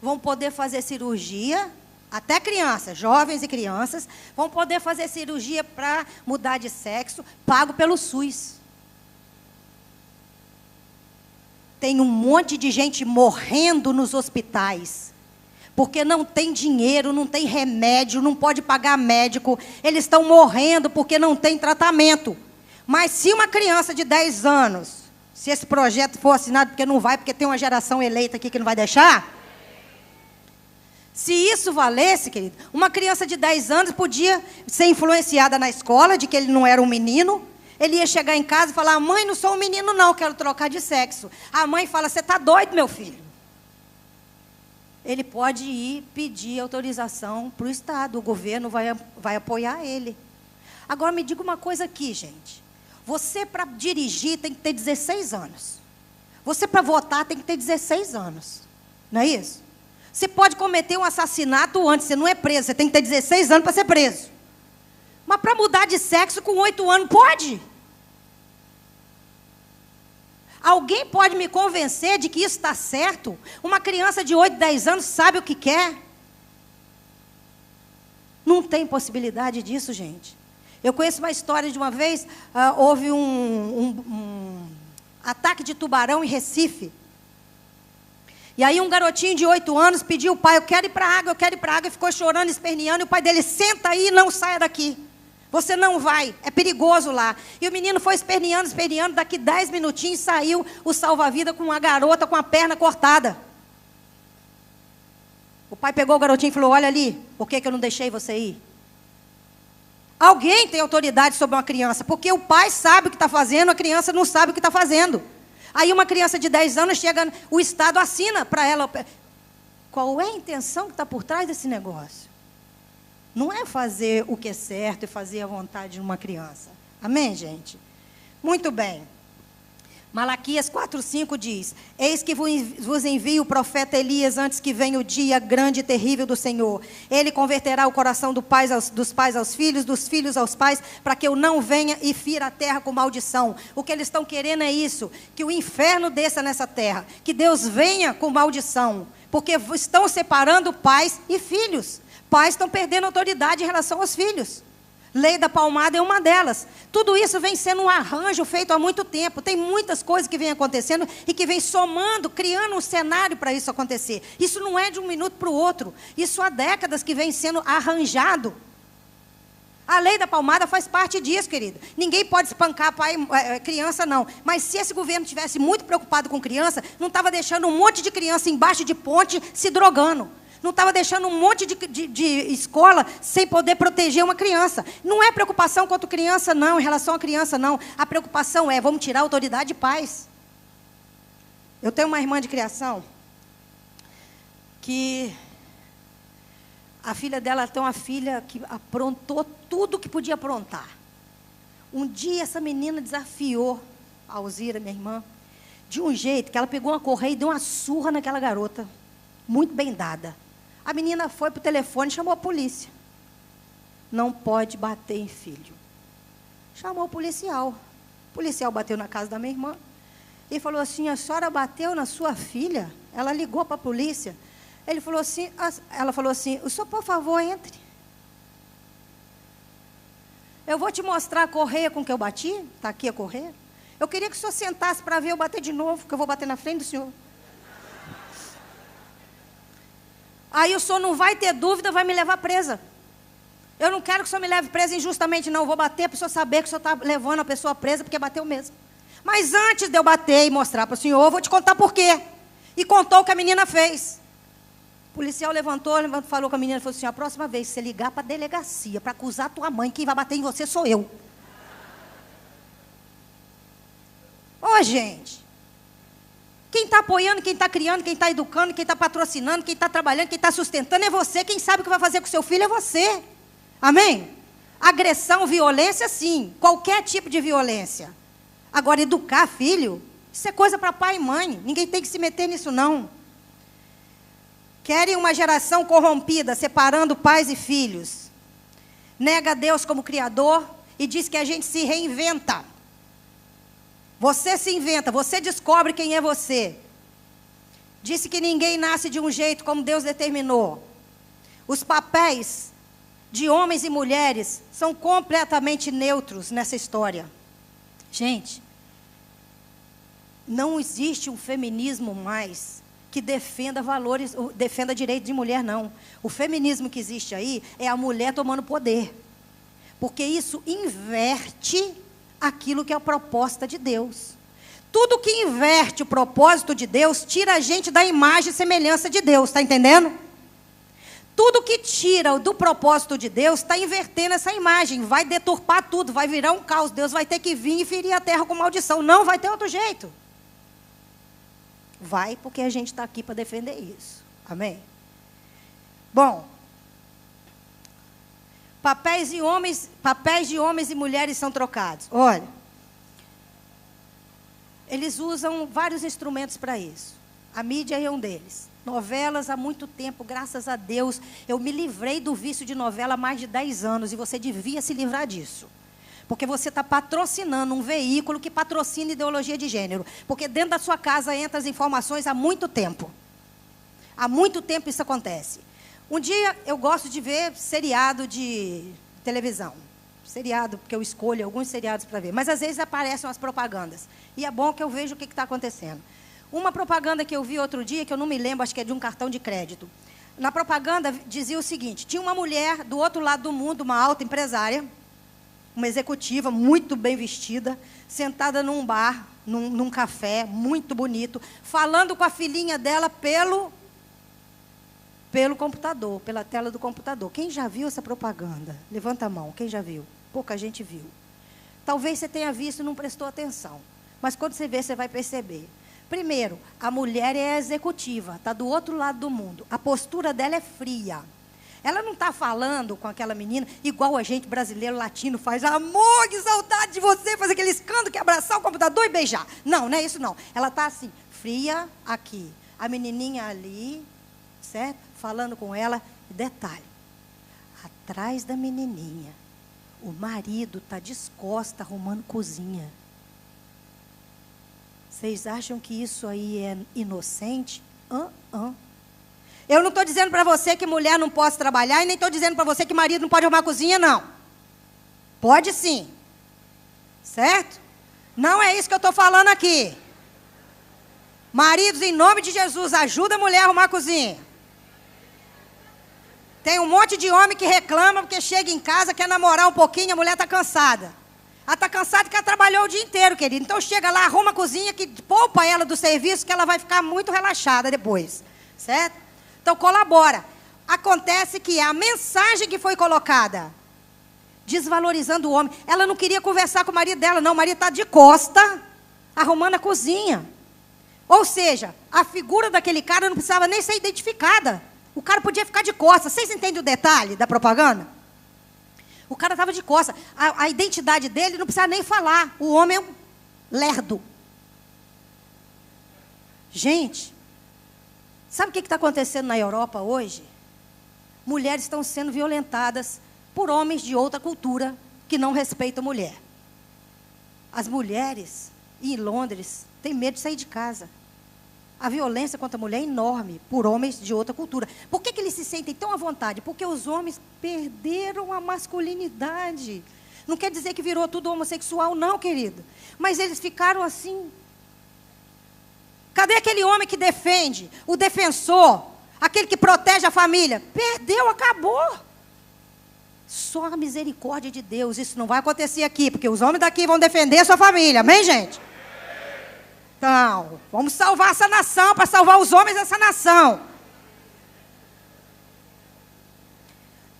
vão poder fazer cirurgia, até crianças, jovens e crianças, vão poder fazer cirurgia para mudar de sexo, pago pelo SUS. Tem um monte de gente morrendo nos hospitais, porque não tem dinheiro, não tem remédio, não pode pagar médico. Eles estão morrendo porque não tem tratamento. Mas se uma criança de 10 anos, se esse projeto for assinado, porque não vai, porque tem uma geração eleita aqui que não vai deixar. Se isso valesse, querido, uma criança de 10 anos podia ser influenciada na escola, de que ele não era um menino. Ele ia chegar em casa e falar, mãe, não sou um menino não, quero trocar de sexo. A mãe fala, você está doido, meu filho? Ele pode ir pedir autorização para o Estado, o governo vai apoiar ele. Agora, me diga uma coisa aqui, gente. Você, para dirigir, tem que ter 16 anos. Você, para votar, tem que ter 16 anos. Não é isso? Você pode cometer um assassinato antes, você não é preso, você tem que ter 16 anos para ser preso. Mas para mudar de sexo com 8 anos, pode? Alguém pode me convencer de que isso está certo? Uma criança de 8, 10 anos sabe o que quer? Não tem possibilidade disso, gente. Eu conheço uma história de uma vez, houve um ataque de tubarão em Recife. E aí um garotinho de 8 anos pediu ao pai, eu quero ir para a água, e ficou chorando, esperneando, e o pai dele, senta aí e não saia daqui. Você não vai, é perigoso lá. E o menino foi esperneando, daqui 10 minutinhos saiu o salva-vida com uma garota com a perna cortada. O pai pegou o garotinho e falou, olha ali, por que eu não deixei você ir? Alguém tem autoridade sobre uma criança, porque o pai sabe o que está fazendo, a criança não sabe o que está fazendo. Aí uma criança de 10 anos chega, o Estado assina para ela. Qual é a intenção que está por trás desse negócio? Não é fazer o que é certo e fazer a vontade de uma criança. Amém, gente? Muito bem. Malaquias 4:5 diz, eis que vos envio o profeta Elias antes que venha o dia grande e terrível do Senhor. Ele converterá o coração dos pais aos filhos, dos filhos aos pais, para que eu não venha e fira a terra com maldição. O que eles estão querendo é isso, que o inferno desça nessa terra, que Deus venha com maldição, porque estão separando pais e filhos. Pais estão perdendo autoridade em relação aos filhos. Lei da palmada é uma delas. Tudo isso vem sendo um arranjo feito há muito tempo. Tem muitas coisas que vêm acontecendo e que vêm somando, criando um cenário para isso acontecer. Isso não é de um minuto para o outro. Isso há décadas que vem sendo arranjado. A lei da palmada faz parte disso, querido. Ninguém pode espancar criança, não. Mas se esse governo estivesse muito preocupado com criança, não estava deixando um monte de criança embaixo de ponte se drogando. Não estava deixando um monte de escola sem poder proteger uma criança. Não é preocupação contra criança, não, em relação à criança, não. A preocupação é, vamos tirar a autoridade de pais. Eu tenho uma irmã de criação que a filha dela tem uma filha que aprontou tudo que podia aprontar. Um dia essa menina desafiou a Alzira, minha irmã, de um jeito que ela pegou uma correia e deu uma surra naquela garota, muito bem dada. A menina foi para o telefone e chamou a polícia. Não pode bater em filho. Chamou o policial. O policial bateu na casa da minha irmã e falou assim: a senhora bateu na sua filha? Ela ligou para a polícia. Ela falou assim: o senhor, por favor, entre. Eu vou te mostrar a correia com que eu bati. Está aqui a correia. Eu queria que o senhor sentasse para ver eu bater de novo, que eu vou bater na frente do senhor. Aí o senhor não vai ter dúvida, vai me levar presa. Eu não quero que o senhor me leve presa injustamente, não. Eu vou bater para o senhor saber que o senhor está levando a pessoa presa, porque bateu mesmo. Mas antes de eu bater e mostrar para o senhor, eu vou te contar por quê. E contou o que a menina fez. O policial levantou, falou com a menina, falou assim: a próxima vez que você ligar para a delegacia, para acusar a tua mãe, quem vai bater em você sou eu. Ô, gente, quem está apoiando, quem está criando, quem está educando, quem está patrocinando, quem está trabalhando, quem está sustentando é você. Quem sabe o que vai fazer com o seu filho é você. Amém? Agressão, violência, sim. Qualquer tipo de violência. Agora, educar filho, isso é coisa para pai e mãe. Ninguém tem que se meter nisso, não. Querem uma geração corrompida, separando pais e filhos. Nega Deus como Criador e diz que a gente se reinventa. Você se inventa, você descobre quem é você. Disse que ninguém nasce de um jeito como Deus determinou. Os papéis de homens e mulheres são completamente neutros nessa história. Gente, não existe um feminismo mais que defenda valores, defenda direito de mulher, não. O feminismo que existe aí é a mulher tomando poder. Porque isso inverte aquilo que é a proposta de Deus. Tudo que inverte o propósito de Deus, tira a gente da imagem e semelhança de Deus, está entendendo? Tudo que tira do propósito de Deus, está invertendo essa imagem, vai deturpar tudo, vai virar um caos. Deus vai ter que vir e ferir a terra com maldição. Não vai ter outro jeito. Vai, porque a gente está aqui para defender isso. Amém? Bom, papéis de homens e mulheres são trocados. Olha, eles usam vários instrumentos para isso. A mídia é um deles. Novelas há muito tempo, graças a Deus, eu me livrei do vício de novela há mais de 10 anos e você devia se livrar disso. Porque você está patrocinando um veículo que patrocina ideologia de gênero. Porque dentro da sua casa entram as informações há muito tempo. Há muito tempo isso acontece. Um dia eu gosto de ver seriado de televisão. Seriado, porque eu escolho alguns seriados para ver. Mas às vezes aparecem as propagandas. E é bom que eu veja o que está acontecendo. Uma propaganda que eu vi outro dia, que eu não me lembro, acho que é de um cartão de crédito. Na propaganda dizia o seguinte: tinha uma mulher do outro lado do mundo, uma alta empresária, uma executiva muito bem vestida, sentada num bar, num café, muito bonito, falando com a filhinha dela pelo computador, pela tela do computador. Quem já viu essa propaganda? Levanta a mão, quem já viu? Pouca gente viu. Talvez você tenha visto e não prestou atenção, mas quando você ver, você vai perceber. Primeiro, a mulher é executiva, está do outro lado do mundo. A postura dela é fria. Ela não está falando com aquela menina igual a gente brasileiro latino faz. Amor, que saudade de você, faz aquele escândalo, que abraçar o computador e beijar. Não, não é isso não. Ela está assim, fria aqui. A menininha ali, certo? Falando com ela. Detalhe, atrás da menininha, o marido está descosta arrumando cozinha. Vocês acham que isso aí é inocente? Eu não estou dizendo para você que mulher não pode trabalhar e nem estou dizendo para você que marido não pode arrumar a cozinha, não. Pode sim. Certo? Não é isso que eu estou falando aqui. Maridos, em nome de Jesus, ajuda a mulher a arrumar a cozinha. Tem um monte de homem que reclama porque chega em casa, quer namorar um pouquinho, a mulher está cansada. Ela está cansada porque ela trabalhou o dia inteiro, querido. Então chega lá, arruma a cozinha, que poupa ela do serviço, que ela vai ficar muito relaxada depois. Certo? Então colabora. Acontece que a mensagem que foi colocada, desvalorizando o homem, ela não queria conversar com o marido dela, não. O marido está de costa, arrumando a cozinha. Ou seja, a figura daquele cara não precisava nem ser identificada. O cara podia ficar de costas. Vocês entendem o detalhe da propaganda? O cara estava de costas. A identidade dele não precisava nem falar. O homem é um lerdo. Gente, sabe o que está acontecendo na Europa hoje? Mulheres estão sendo violentadas por homens de outra cultura que não respeitam a mulher. As mulheres em Londres têm medo de sair de casa. A violência contra a mulher é enorme por homens de outra cultura. Por que eles se sentem tão à vontade? Porque os homens perderam a masculinidade. Não quer dizer que virou tudo homossexual, não, querido. Mas eles ficaram assim. Cadê aquele homem que defende, o defensor, aquele que protege a família? Perdeu, acabou. Só a misericórdia de Deus. Isso não vai acontecer aqui, porque os homens daqui vão defender a sua família. Amém, gente? Então, vamos salvar essa nação, para salvar os homens dessa nação.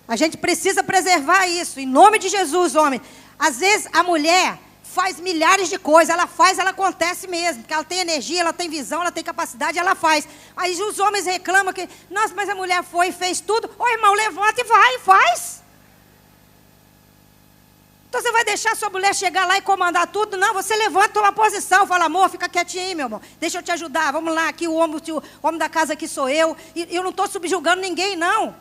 A gente precisa preservar isso, em nome de Jesus, homem. Às vezes, a mulher faz milhares de coisas, ela faz, ela acontece mesmo, porque ela tem energia, ela tem visão, ela tem capacidade, ela faz. Aí os homens reclamam que, nossa, mas a mulher foi e fez tudo. Ô, irmão, levanta e vai, faz. Então você vai deixar sua mulher chegar lá e comandar tudo? Não, você levanta, toma posição, fala, amor, fica quietinho aí, meu irmão. Deixa eu te ajudar, vamos lá, aqui o homem da casa aqui sou eu. E eu não estou subjugando ninguém, não.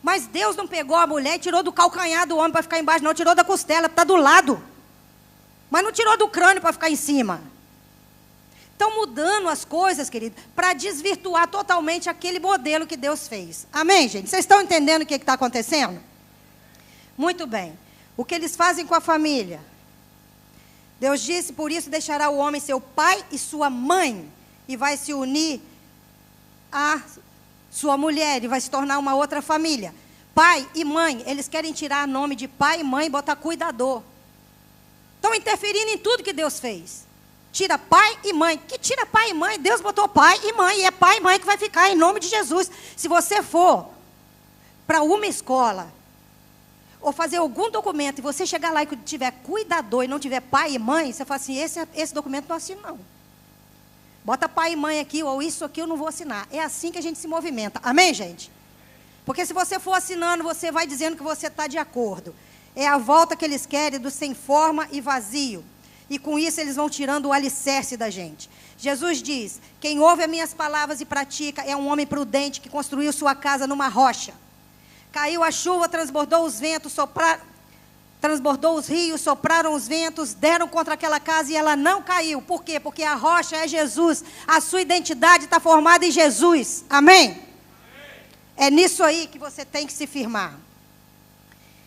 Mas Deus não pegou a mulher e tirou do calcanhar do homem para ficar embaixo, não. Tirou da costela, está do lado. Mas não tirou do crânio para ficar em cima. Estão mudando as coisas, querido, para desvirtuar totalmente aquele modelo que Deus fez. Amém, gente? Vocês estão entendendo o que está acontecendo? Muito bem. O que eles fazem com a família? Deus disse, por isso deixará o homem seu pai e sua mãe, e vai se unir a sua mulher, e vai se tornar uma outra família. Pai e mãe, eles querem tirar o nome de pai e mãe e botar cuidador. Estão interferindo em tudo que Deus fez. Tira pai e mãe. Que tira pai e mãe? Deus botou pai e mãe, e é pai e mãe que vai ficar, em nome de Jesus. Se você for para uma escola, ou fazer algum documento, e você chegar lá e tiver cuidador e não tiver pai e mãe, você fala assim, esse documento não assino não. Bota pai e mãe aqui, ou isso aqui eu não vou assinar. É assim que a gente se movimenta. Amém, gente? Porque se você for assinando, você vai dizendo que você está de acordo. É a volta que eles querem do sem forma e vazio. E com isso eles vão tirando o alicerce da gente. Jesus diz, quem ouve as minhas palavras e pratica é um homem prudente que construiu sua casa numa rocha. Caiu a chuva, transbordou os ventos, transbordou os rios, sopraram os ventos, deram contra aquela casa e ela não caiu. Por quê? Porque a rocha é Jesus. A sua identidade está formada em Jesus. Amém? Amém? É nisso aí que você tem que se firmar.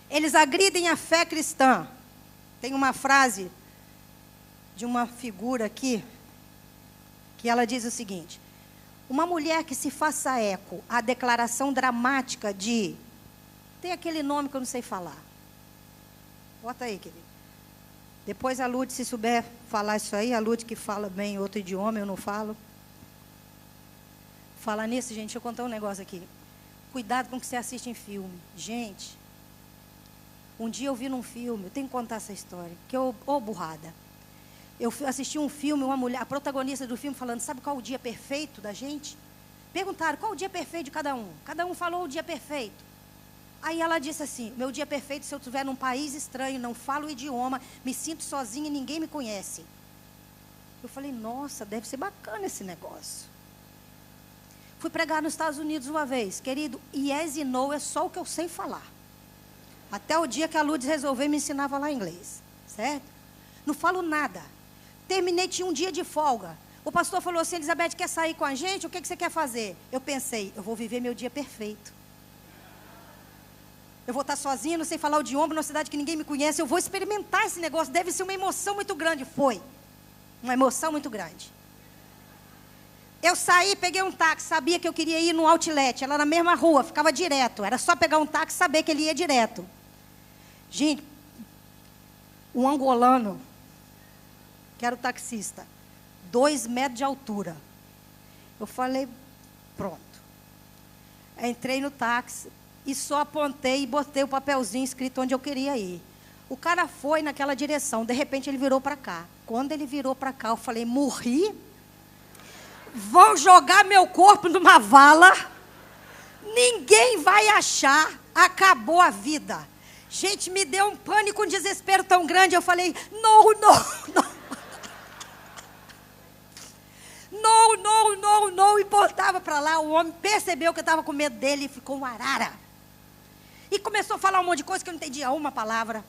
Eles agridem a fé cristã. Tem uma frase de uma figura aqui, que ela diz o seguinte, uma mulher que se faça eco à declaração dramática de... Tem aquele nome que eu não sei falar. Bota aí, querido. Depois a Lud, se souber falar isso aí, a Lud que fala bem outro idioma, eu não falo. Falar nisso, gente, deixa eu contar um negócio aqui. Cuidado com o que você assiste em filme. Gente, um dia eu vi num filme, eu tenho que contar essa história, que eu, burrada. Eu assisti um filme, uma mulher, a protagonista do filme falando, sabe qual o dia perfeito da gente? Perguntaram, qual o dia perfeito de cada um? Cada um falou o dia perfeito. Aí ela disse assim, meu dia perfeito se eu estiver num país estranho, não falo o idioma, me sinto sozinha e ninguém me conhece. Eu falei, nossa, deve ser bacana esse negócio. Fui pregar nos Estados Unidos uma vez, querido, yes e no é só o que eu sei falar. Até o dia que a Lourdes resolveu me ensinar a falar inglês, certo? Não falo nada. Terminei, tinha um dia de folga. O pastor falou assim, Elizabeth, quer sair com a gente? O que você quer fazer? Eu pensei, eu vou viver meu dia perfeito. Eu vou estar sozinha, não sei falar o idioma, numa cidade que ninguém me conhece. Eu vou experimentar esse negócio. Deve ser uma emoção muito grande. Foi. Uma emoção muito grande. Eu saí, peguei um táxi. Sabia que eu queria ir no outlet. Ela na mesma rua, ficava direto. Era só pegar um táxi e saber que ele ia direto. Gente, um angolano, que era o taxista, 2 metros de altura. Eu falei, pronto. Entrei no táxi. E só apontei e botei o papelzinho escrito onde eu queria ir. O cara foi naquela direção, de repente ele virou para cá. Quando ele virou para cá, eu falei, morri? vão jogar meu corpo numa vala, ninguém vai achar, acabou a vida. Gente, me deu um pânico, um desespero tão grande, eu falei, não, e botava para lá. O homem percebeu que eu estava com medo dele e ficou um arara. E começou a falar um monte de coisa que eu não entendia uma palavra.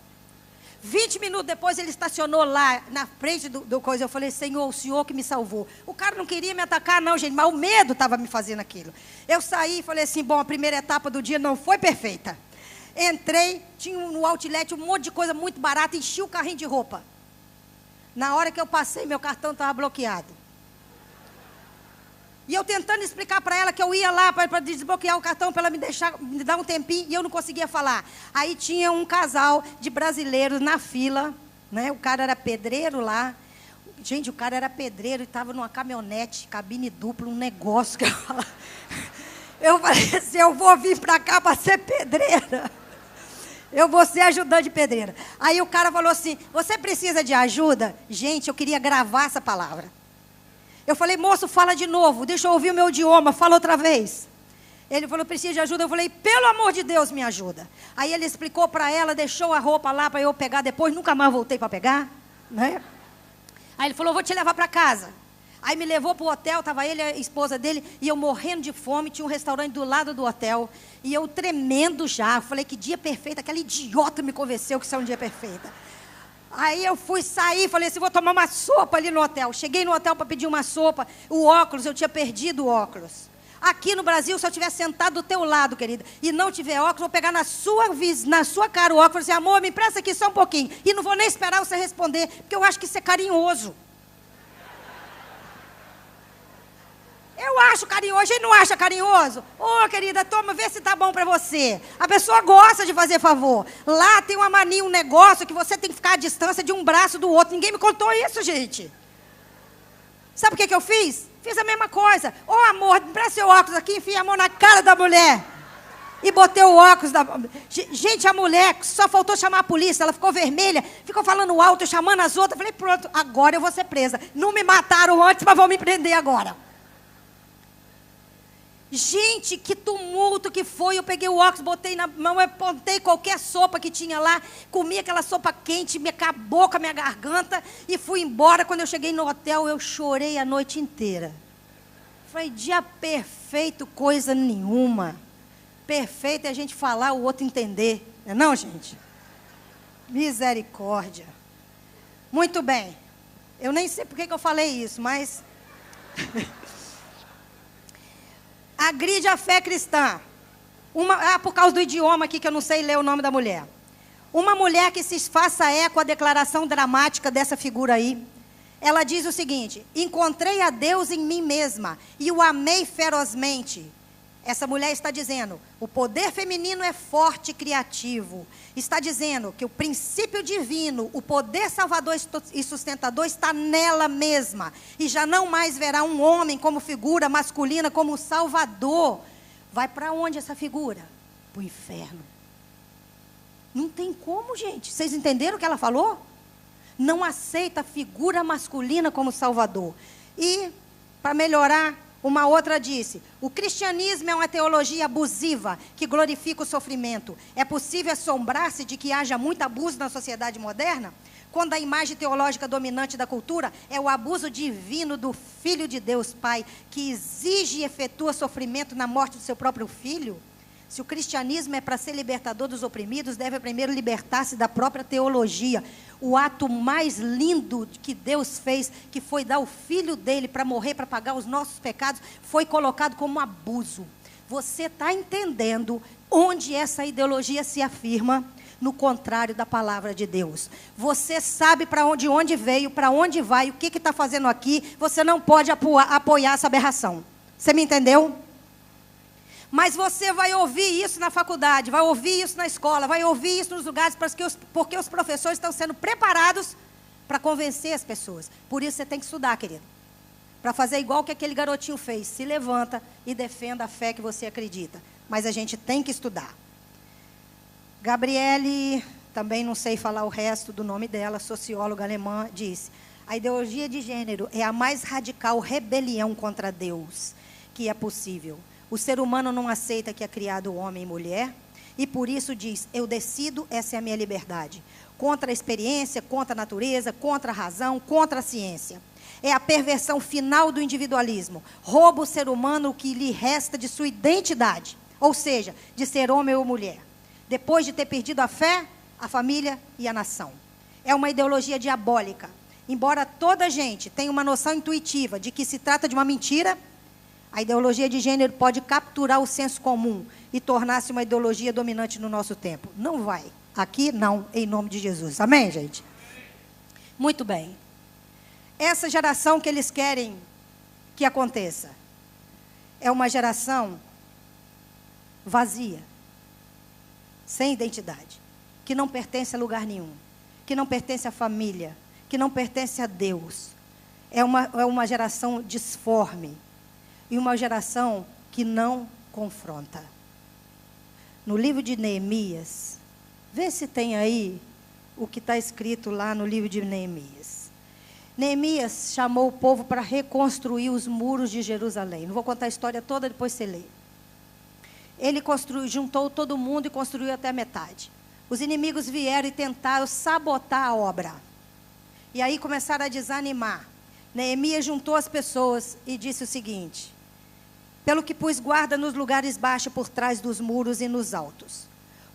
20 minutos depois ele estacionou lá na frente do coisa. Eu falei, Senhor, o Senhor que me salvou. O cara não queria me atacar não, gente, mas o medo estava me fazendo aquilo. Eu saí e falei assim, bom, a primeira etapa do dia não foi perfeita. Entrei, tinha no outlet um monte de coisa muito barata, enchi o carrinho de roupa. Na hora que eu passei, meu cartão estava bloqueado. E eu tentando explicar para ela que eu ia lá para desbloquear o cartão, para ela me dar um tempinho, e eu não conseguia falar. Aí tinha um casal de brasileiros na fila, né? O cara era pedreiro lá. Gente, o cara era pedreiro e estava numa caminhonete, cabine dupla, um negócio que eu falei assim, eu vou vir para cá para ser pedreira. Eu vou ser ajudante de pedreira. Aí o cara falou assim, você precisa de ajuda? Gente, eu queria gravar essa palavra. Eu falei, moço, fala de novo, deixa eu ouvir o meu idioma, fala outra vez. Ele falou, preciso de ajuda. Eu falei, pelo amor de Deus, me ajuda. Aí ele explicou para ela, deixou a roupa lá para eu pegar depois, nunca mais voltei para pegar, né? Aí ele falou, vou te levar para casa. Aí me levou para o hotel, estava ele e a esposa dele, e eu morrendo de fome, tinha um restaurante do lado do hotel, e eu tremendo já. Eu falei, que dia perfeito, aquela idiota me convenceu que isso é um dia perfeito. Aí eu fui sair, falei assim, vou tomar uma sopa ali no hotel. Cheguei no hotel para pedir uma sopa, o óculos, eu tinha perdido o óculos. Aqui no Brasil, se eu estiver sentado do teu lado, querida, e não tiver óculos, vou pegar na sua cara o óculos e dizer, amor, me empresta aqui só um pouquinho. E não vou nem esperar você responder, porque eu acho que isso é carinhoso. Eu acho carinhoso, ele não acha carinhoso? Ô, querida, toma, vê se tá bom para você. A pessoa gosta de fazer favor. Lá tem uma mania, um negócio que você tem que ficar à distância de um braço do outro. Ninguém me contou isso, gente. Sabe o que eu fiz? Fiz a mesma coisa. Ô, amor, me presta seu óculos aqui, enfia a mão na cara da mulher. E botei o óculos da... Gente, a mulher, só faltou chamar a polícia, ela ficou vermelha, ficou falando alto, chamando as outras. Falei, pronto, agora eu vou ser presa. Não me mataram antes, mas vão me prender agora. Gente, que tumulto que foi. Eu peguei o óculos, botei na mão, apontei qualquer sopa que tinha lá, comi aquela sopa quente, me acabou com a minha garganta e fui embora. Quando eu cheguei no hotel, eu chorei a noite inteira. Foi dia perfeito, coisa nenhuma. Perfeito é a gente falar, o outro entender. Não é não, gente? Misericórdia. Muito bem. Eu nem sei por que eu falei isso, mas... Agride a fé cristã. Por causa do idioma aqui, que eu não sei ler o nome da mulher. Uma mulher que se faça eco à declaração dramática dessa figura aí. Ela diz o seguinte, encontrei a Deus em mim mesma e o amei ferozmente. Essa mulher está dizendo, o poder feminino é forte e criativo. Está dizendo que o princípio divino, o poder salvador e sustentador está nela mesma. E já não mais verá um homem como figura masculina, como salvador. Vai para onde essa figura? Para o inferno. Não tem como, gente. Vocês entenderam o que ela falou? Não aceita a figura masculina como salvador. E, para melhorar... Uma outra disse, o cristianismo é uma teologia abusiva que glorifica o sofrimento. É possível assombrar-se de que haja muito abuso na sociedade moderna? Quando a imagem teológica dominante da cultura é o abuso divino do Filho de Deus, Pai, que exige e efetua sofrimento na morte do seu próprio filho? Se o cristianismo é para ser libertador dos oprimidos, deve primeiro libertar-se da própria teologia. O ato mais lindo que Deus fez, que foi dar o filho dele para morrer, para pagar os nossos pecados, foi colocado como um abuso. Você está entendendo onde essa ideologia se afirma? No contrário da palavra de Deus. Você sabe de onde veio, para onde vai, o que está fazendo aqui. Você não pode apoiar essa aberração. Você me entendeu? Mas você vai ouvir isso na faculdade, vai ouvir isso na escola, vai ouvir isso nos lugares, porque os professores estão sendo preparados para convencer as pessoas. Por isso você tem que estudar, querido. Para fazer igual que aquele garotinho fez. Se levanta e defenda a fé que você acredita. Mas a gente tem que estudar. Gabriele, também não sei falar o resto do nome dela, socióloga alemã, disse... A ideologia de gênero é a mais radical rebelião contra Deus que é possível. O ser humano não aceita que é criado homem e mulher, e por isso diz, eu decido, essa é a minha liberdade. Contra a experiência, contra a natureza, contra a razão, contra a ciência. É a perversão final do individualismo. Rouba o ser humano o que lhe resta de sua identidade, ou seja, de ser homem ou mulher. Depois de ter perdido a fé, a família e a nação. É uma ideologia diabólica. Embora toda a gente tenha uma noção intuitiva de que se trata de uma mentira, a ideologia de gênero pode capturar o senso comum e tornar-se uma ideologia dominante no nosso tempo. Não vai. Aqui não, em nome de Jesus. Amém, gente? Muito bem. Essa geração que eles querem que aconteça é uma geração vazia, sem identidade, que não pertence a lugar nenhum, que não pertence à família, que não pertence a Deus. É uma geração disforme e uma geração que não confronta. No livro de Neemias, vê se tem aí o que está escrito lá no livro de Neemias. Neemias chamou o povo para reconstruir os muros de Jerusalém. Não vou contar a história toda, depois você lê. Ele juntou todo mundo e construiu até a metade. Os inimigos vieram e tentaram sabotar a obra. E aí começaram a desanimar. Neemias juntou as pessoas e disse o seguinte: pelo que pus guarda nos lugares baixos por trás dos muros e nos altos.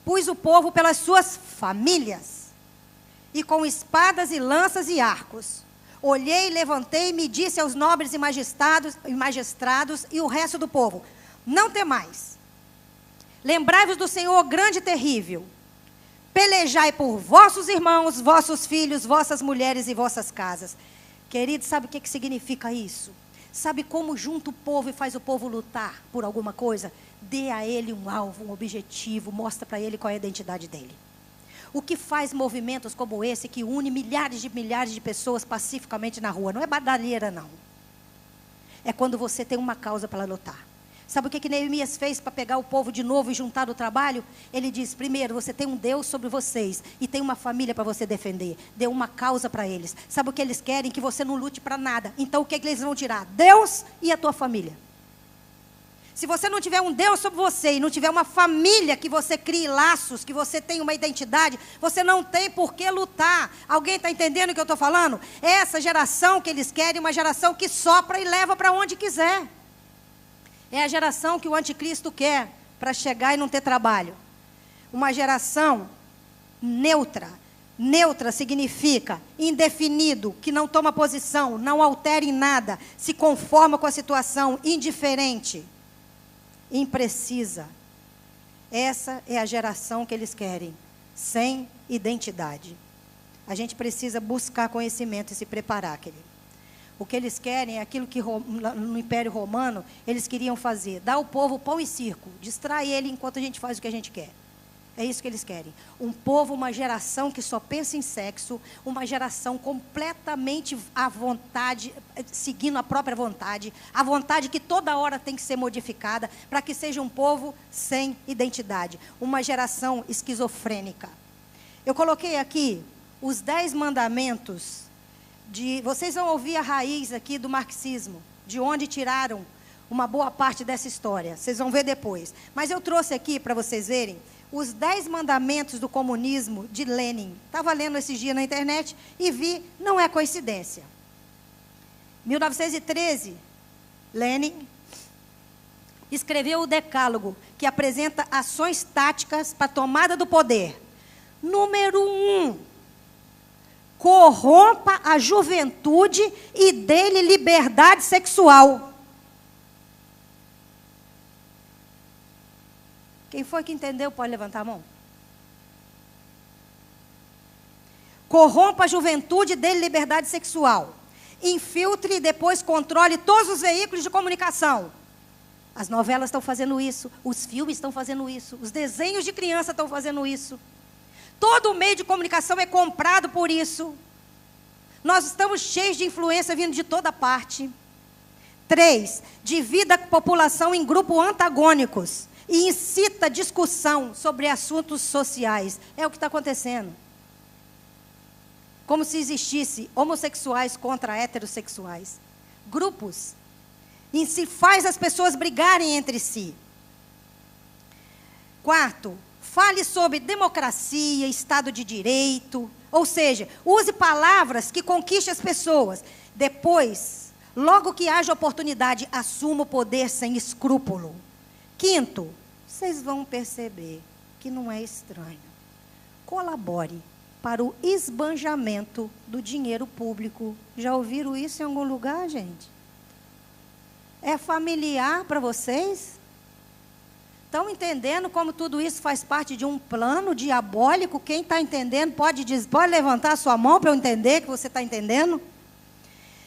Pus o povo pelas suas famílias, e com espadas e lanças e arcos. Olhei, levantei e me disse aos nobres e magistrados e o resto do povo: não temais. Lembrai-vos do Senhor grande e terrível. Pelejai por vossos irmãos, vossos filhos, vossas mulheres e vossas casas. Querido, sabe o que significa isso? Sabe como junta o povo e faz o povo lutar por alguma coisa? Dê a ele um alvo, um objetivo, mostra para ele qual é a identidade dele. O que faz movimentos como esse, que une milhares de pessoas pacificamente na rua, não é badalheira, não. É quando você tem uma causa para lutar. Sabe o que Neemias fez para pegar o povo de novo e juntar o trabalho? Ele diz, primeiro, você tem um Deus sobre vocês e tem uma família para você defender. Dê uma causa para eles. Sabe o que eles querem? Que você não lute para nada. Então o que eles vão tirar? Deus e a tua família. Se você não tiver um Deus sobre você e não tiver uma família que você crie laços, que você tenha uma identidade, você não tem por que lutar. Alguém está entendendo o que eu estou falando? Essa geração que eles querem, uma geração que sopra e leva para onde quiser. É a geração que o anticristo quer para chegar e não ter trabalho. Uma geração neutra. Neutra significa indefinido, que não toma posição, não altera em nada, se conforma com a situação, indiferente, imprecisa. Essa é a geração que eles querem, sem identidade. A gente precisa buscar conhecimento e se preparar, querido. O que eles querem é aquilo que no Império Romano eles queriam fazer. Dar ao povo pão e circo. Distrai ele enquanto a gente faz o que a gente quer. É isso que eles querem. Um povo, uma geração que só pensa em sexo. Uma geração completamente à vontade, seguindo a própria vontade. A vontade que toda hora tem que ser modificada para que seja um povo sem identidade. Uma geração esquizofrênica. Eu coloquei aqui os 10 mandamentos. Vocês vão ouvir a raiz aqui do marxismo, de onde tiraram uma boa parte dessa história. Vocês vão ver depois. Mas eu trouxe aqui para vocês verem os 10 mandamentos do comunismo de Lenin. Estava lendo esses dias na internet e vi, não é coincidência. 1913, Lenin escreveu o Decálogo, que apresenta ações táticas para a tomada do poder. Número 1. Corrompa a juventude e dê-lhe liberdade sexual. Quem foi que entendeu pode levantar a mão. Corrompa a juventude e dê-lhe liberdade sexual. Infiltre e depois controle todos os veículos de comunicação. As novelas estão fazendo isso, os filmes estão fazendo isso, os desenhos de criança estão fazendo isso. Todo o meio de comunicação é comprado por isso. Nós estamos cheios de influência vindo de toda parte. 3. Divida a população em grupos antagônicos e incita discussão sobre assuntos sociais. É o que está acontecendo. como se existisse homossexuais contra heterossexuais. Grupos. E se faz as pessoas brigarem entre si. Quarto, fale sobre democracia, Estado de Direito. Ou seja, use palavras que conquistem as pessoas. Depois, logo que haja oportunidade, assuma o poder sem escrúpulo. Quinto, vocês vão perceber que não é estranho. Colabore para o esbanjamento do dinheiro público. Já ouviram isso em algum lugar, gente? É familiar para vocês? Estão entendendo como tudo isso faz parte de um plano diabólico? Quem está entendendo pode levantar a sua mão para eu entender que você está entendendo?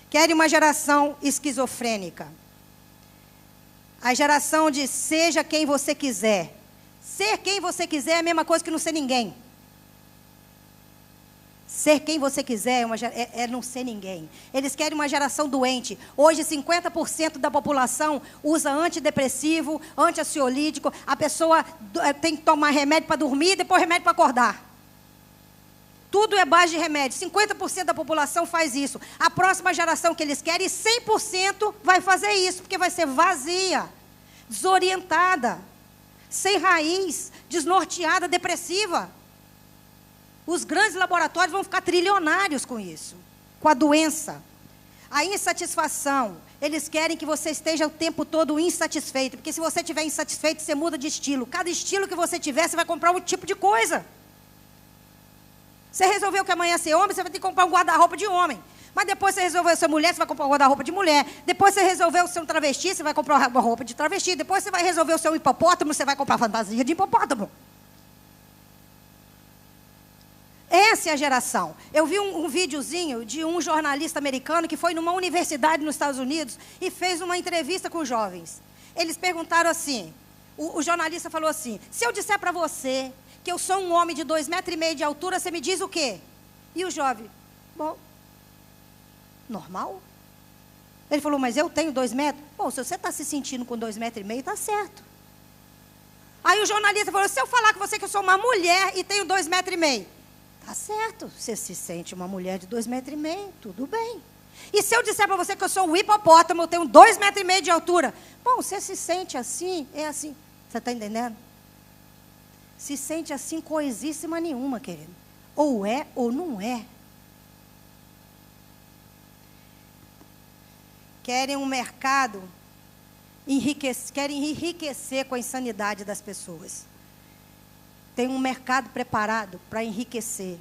Querem uma geração esquizofrênica. A geração de seja quem você quiser. Ser quem você quiser é a mesma coisa que não ser ninguém. Ser quem você quiser é não ser ninguém. Eles querem uma geração doente. Hoje, 50% da população usa antidepressivo, anti-ansiolítico. A pessoa tem que tomar remédio para dormir e depois remédio para acordar. Tudo é base de remédio. 50% da população faz isso. A próxima geração que eles querem, 100% vai fazer isso, porque vai ser vazia, desorientada, sem raiz, desnorteada, depressiva. Os grandes laboratórios vão ficar trilionários com isso, com a doença. A insatisfação. Eles querem que você esteja o tempo todo insatisfeito, porque se você estiver insatisfeito, você muda de estilo. Cada estilo que você tiver, você vai comprar um tipo de coisa. Você resolveu que amanhã ser homem, você vai ter que comprar um guarda-roupa de homem. Mas depois você resolveu ser mulher, você vai comprar um guarda-roupa de mulher. Depois você resolveu ser um travesti, você vai comprar uma roupa de travesti. Depois você vai resolver ser um hipopótamo, você vai comprar fantasia de hipopótamo. Essa é a geração. Eu vi um videozinho de um jornalista americano que foi numa universidade nos Estados Unidos e fez uma entrevista com jovens. Eles perguntaram assim, o jornalista falou assim, se eu disser para você que eu sou um homem de 2,5 metros de altura, você me diz o quê? E o jovem, bom, normal? Ele falou, mas eu tenho 2 metros? Bom, se você está se sentindo com 2,5 metros, está certo. Aí o jornalista falou, se eu falar com você que eu sou uma mulher e tenho 2,5 metros, tá certo, você se sente uma mulher de 2,5 metros, tudo bem. E se eu disser para você que eu sou um hipopótamo, eu tenho 2,5 metros de altura? Bom, você se sente assim, é assim. Você está entendendo? Se sente assim coisíssima nenhuma, querido. Ou é ou não é. Querem um mercado, querem enriquecer com a insanidade das pessoas. Tem um mercado preparado para enriquecer.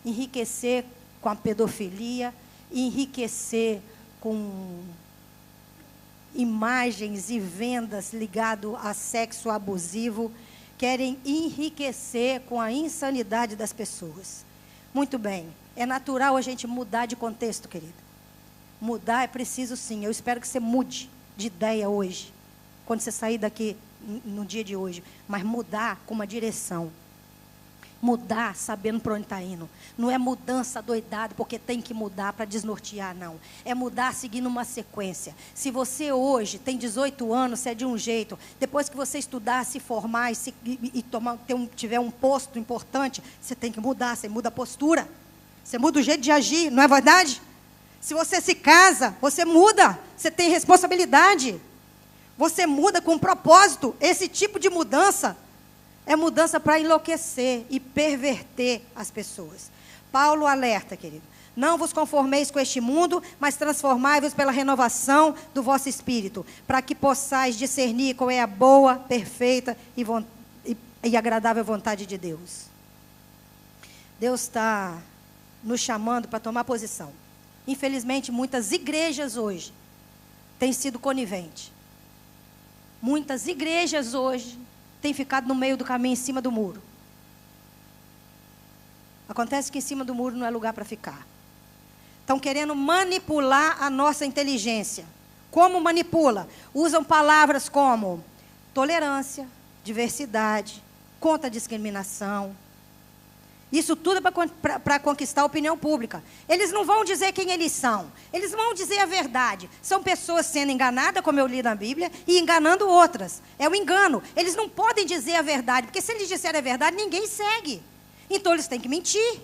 Enriquecer com a pedofilia, enriquecer com imagens e vendas ligado a sexo abusivo. Querem enriquecer com a insanidade das pessoas. Muito bem. É natural a gente mudar de contexto, querida. Mudar é preciso sim. Eu espero que você mude de ideia hoje. Quando você sair daqui no dia de hoje, mas mudar com uma direção, mudar sabendo para onde está indo, não é mudança doidada porque tem que mudar para desnortear, não, é mudar seguindo uma sequência. Se você hoje tem 18 anos, você é de um jeito, depois que você estudar, se formar e tiver um posto importante, você tem que mudar, você muda a postura, você muda o jeito de agir, não é verdade? Se você se casa, você muda, você tem responsabilidade. Você muda com propósito. Esse tipo de mudança é mudança para enlouquecer e perverter as pessoas. Paulo alerta, querido. Não vos conformeis com este mundo, mas transformai-vos pela renovação do vosso espírito, para que possais discernir qual é a boa, perfeita e agradável vontade de Deus. Deus está nos chamando para tomar posição. Infelizmente, muitas igrejas hoje têm sido coniventes. Muitas igrejas hoje têm ficado no meio do caminho, em cima do muro. Acontece que em cima do muro não é lugar para ficar. Estão querendo manipular a nossa inteligência. Como manipula? Usam palavras como tolerância, diversidade, contra a discriminação. Isso tudo é para conquistar a opinião pública. Eles não vão dizer quem eles são. Eles vão dizer a verdade. São pessoas sendo enganadas, como eu li na Bíblia, e enganando outras. É o engano. Eles não podem dizer a verdade, porque se eles disserem a verdade, ninguém segue. Então eles têm que mentir.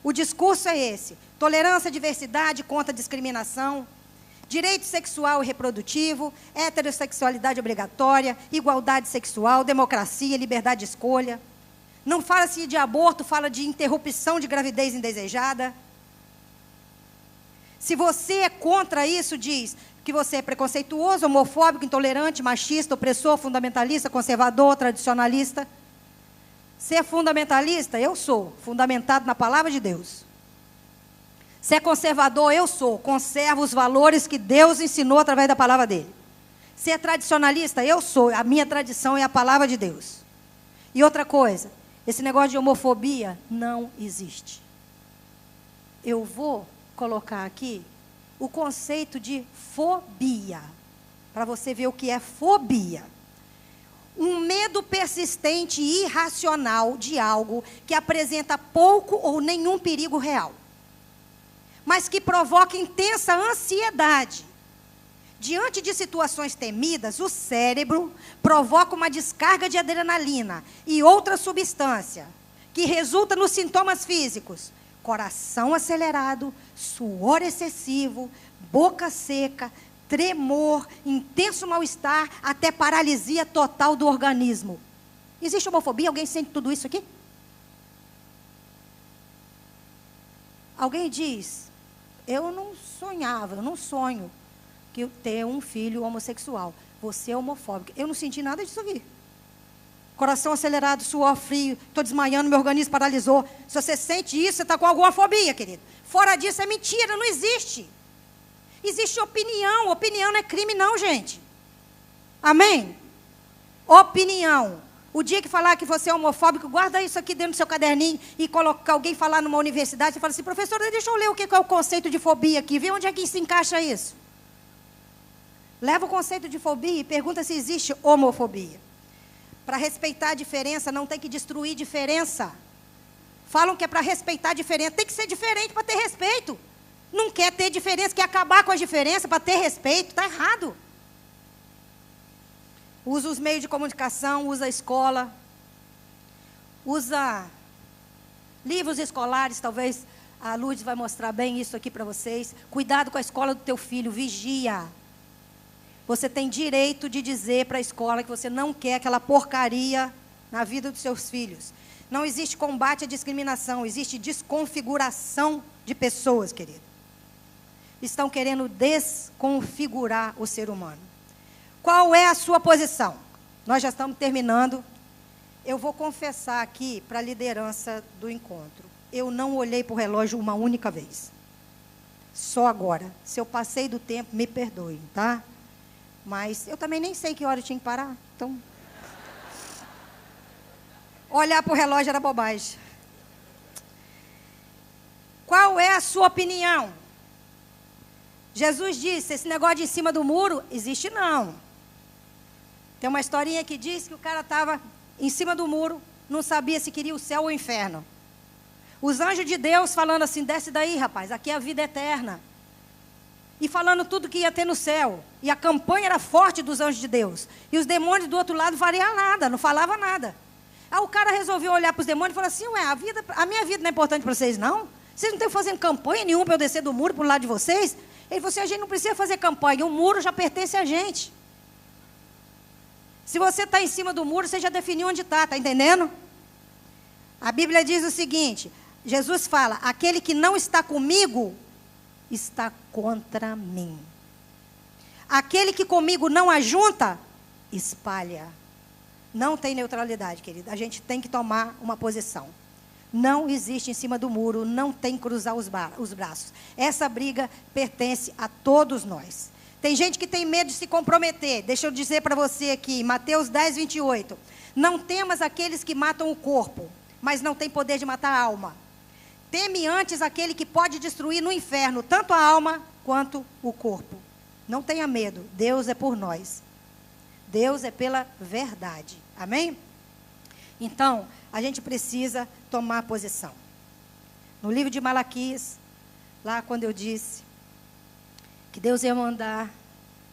O discurso é esse: tolerância, diversidade, contra discriminação, direito sexual e reprodutivo, heterossexualidade obrigatória, igualdade sexual, democracia, liberdade de escolha. Não fala-se de aborto, fala de interrupção de gravidez indesejada. Se você é contra isso, diz que você é preconceituoso, homofóbico, intolerante, machista, opressor, fundamentalista, conservador, tradicionalista. Se é fundamentalista, eu sou, fundamentado na palavra de Deus. Se é conservador, eu sou, conservo os valores que Deus ensinou através da palavra dele. Se é tradicionalista, eu sou, a minha tradição é a palavra de Deus. E outra coisa, esse negócio de homofobia não existe. Eu vou colocar aqui o conceito de fobia, para você ver o que é fobia. Um medo persistente e irracional de algo que apresenta pouco ou nenhum perigo real, mas que provoca intensa ansiedade. Diante de situações temidas, o cérebro provoca uma descarga de adrenalina e outra substância, que resulta nos sintomas físicos: coração acelerado, suor excessivo, boca seca, tremor, intenso mal-estar, até paralisia total do organismo. Existe homofobia? Alguém sente tudo isso aqui? Alguém diz: eu não sonhava, eu não sonho que eu ter um filho homossexual. Você é homofóbico. Eu não senti nada disso aqui. Coração acelerado, suor frio, estou desmaiando, meu organismo paralisou. Se você sente isso, você está com alguma fobia, querido. Fora disso é mentira, não existe. Existe opinião. Opinião não é crime não, gente. Amém? Opinião. O dia que falar que você é homofóbico, guarda isso aqui dentro do seu caderninho e coloca alguém falar numa universidade, você fala assim: professora, deixa eu ler o que é o conceito de fobia aqui, vê onde é que se encaixa isso. Leva o conceito de fobia e pergunta se existe homofobia. Para respeitar a diferença, não tem que destruir diferença. Falam que é para respeitar a diferença. Tem que ser diferente para ter respeito. Não quer ter diferença, quer acabar com a diferença para ter respeito. Está errado. Usa os meios de comunicação, usa a escola. Usa livros escolares, talvez a Lourdes vai mostrar bem isso aqui para vocês. Cuidado com a escola do teu filho, vigia. Você tem direito de dizer para a escola que você não quer aquela porcaria na vida dos seus filhos. Não existe combate à discriminação, existe desconfiguração de pessoas, querido. Estão querendo desconfigurar o ser humano. Qual é a sua posição? Nós já estamos terminando. Eu vou confessar aqui para a liderança do encontro. Eu não olhei para o relógio uma única vez. Só agora. Se eu passei do tempo, me perdoem, tá? Mas eu também nem sei que hora eu tinha que parar. Então, olhar para o relógio era bobagem. Qual é a sua opinião? Jesus disse: esse negócio de em cima do muro, existe não. Tem uma historinha que diz que o cara estava em cima do muro, não sabia se queria o céu ou o inferno. Os anjos de Deus falando assim: desce daí, rapaz, aqui é a vida eterna. E falando tudo que ia ter no céu. E a campanha era forte dos anjos de Deus. E os demônios do outro lado não faziam nada, não falavam nada. Aí o cara resolveu olhar para os demônios e falar assim: ué, a minha vida não é importante para vocês, não? Vocês não estão fazendo campanha nenhuma para eu descer do muro para o lado de vocês? Ele falou assim: a gente não precisa fazer campanha, o muro já pertence a gente. Se você está em cima do muro, você já definiu onde está, está entendendo? A Bíblia diz o seguinte, Jesus fala: aquele que não está comigo, está contra mim. Aquele que comigo não ajunta, espalha. Não tem neutralidade, querida. A gente tem que tomar uma posição. Não existe em cima do muro, não tem que cruzar os braços. Essa briga pertence a todos nós. Tem gente que tem medo de se comprometer. Deixa eu dizer para você aqui, Mateus 10, 28. Não temas aqueles que matam o corpo, mas não têm poder de matar a alma. Teme antes aquele que pode destruir no inferno tanto a alma quanto o corpo. Não tenha medo, Deus é por nós. Deus é pela verdade. Amém? Então, a gente precisa tomar posição. No livro de Malaquias, lá quando eu disse que Deus ia mandar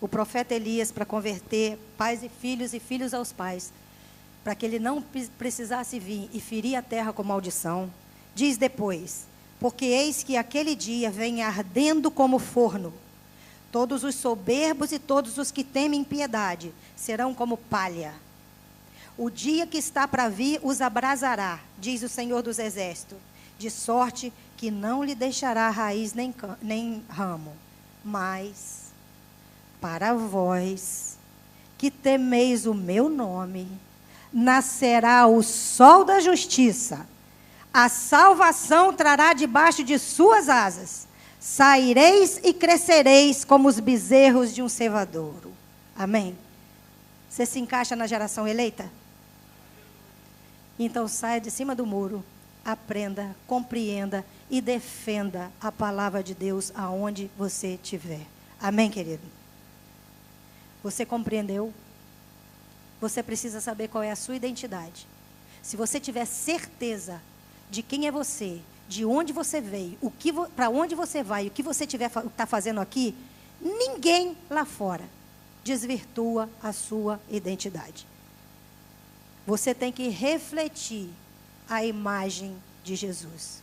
o profeta Elias para converter pais e filhos aos pais, para que ele não precisasse vir e ferir a terra com maldição, diz depois: Porque eis que aquele dia vem ardendo como forno. Todos os soberbos e todos os que temem piedade serão como palha. O dia que está para vir os abrasará, diz o Senhor dos Exércitos, de sorte que não lhe deixará raiz nem ramo. Mas, para vós, que temeis o meu nome, nascerá o sol da justiça. A salvação trará debaixo de suas asas. Saireis e crescereis como os bezerros de um cevadouro. Amém? Você se encaixa na geração eleita? Então saia de cima do muro, aprenda, compreenda e defenda a palavra de Deus aonde você estiver. Amém, querido? Você compreendeu? Você precisa saber qual é a sua identidade. Se você tiver certeza de quem é você, de onde você veio, para onde você vai, o que você está fazendo aqui, ninguém lá fora desvirtua a sua identidade. Você tem que refletir a imagem de Jesus.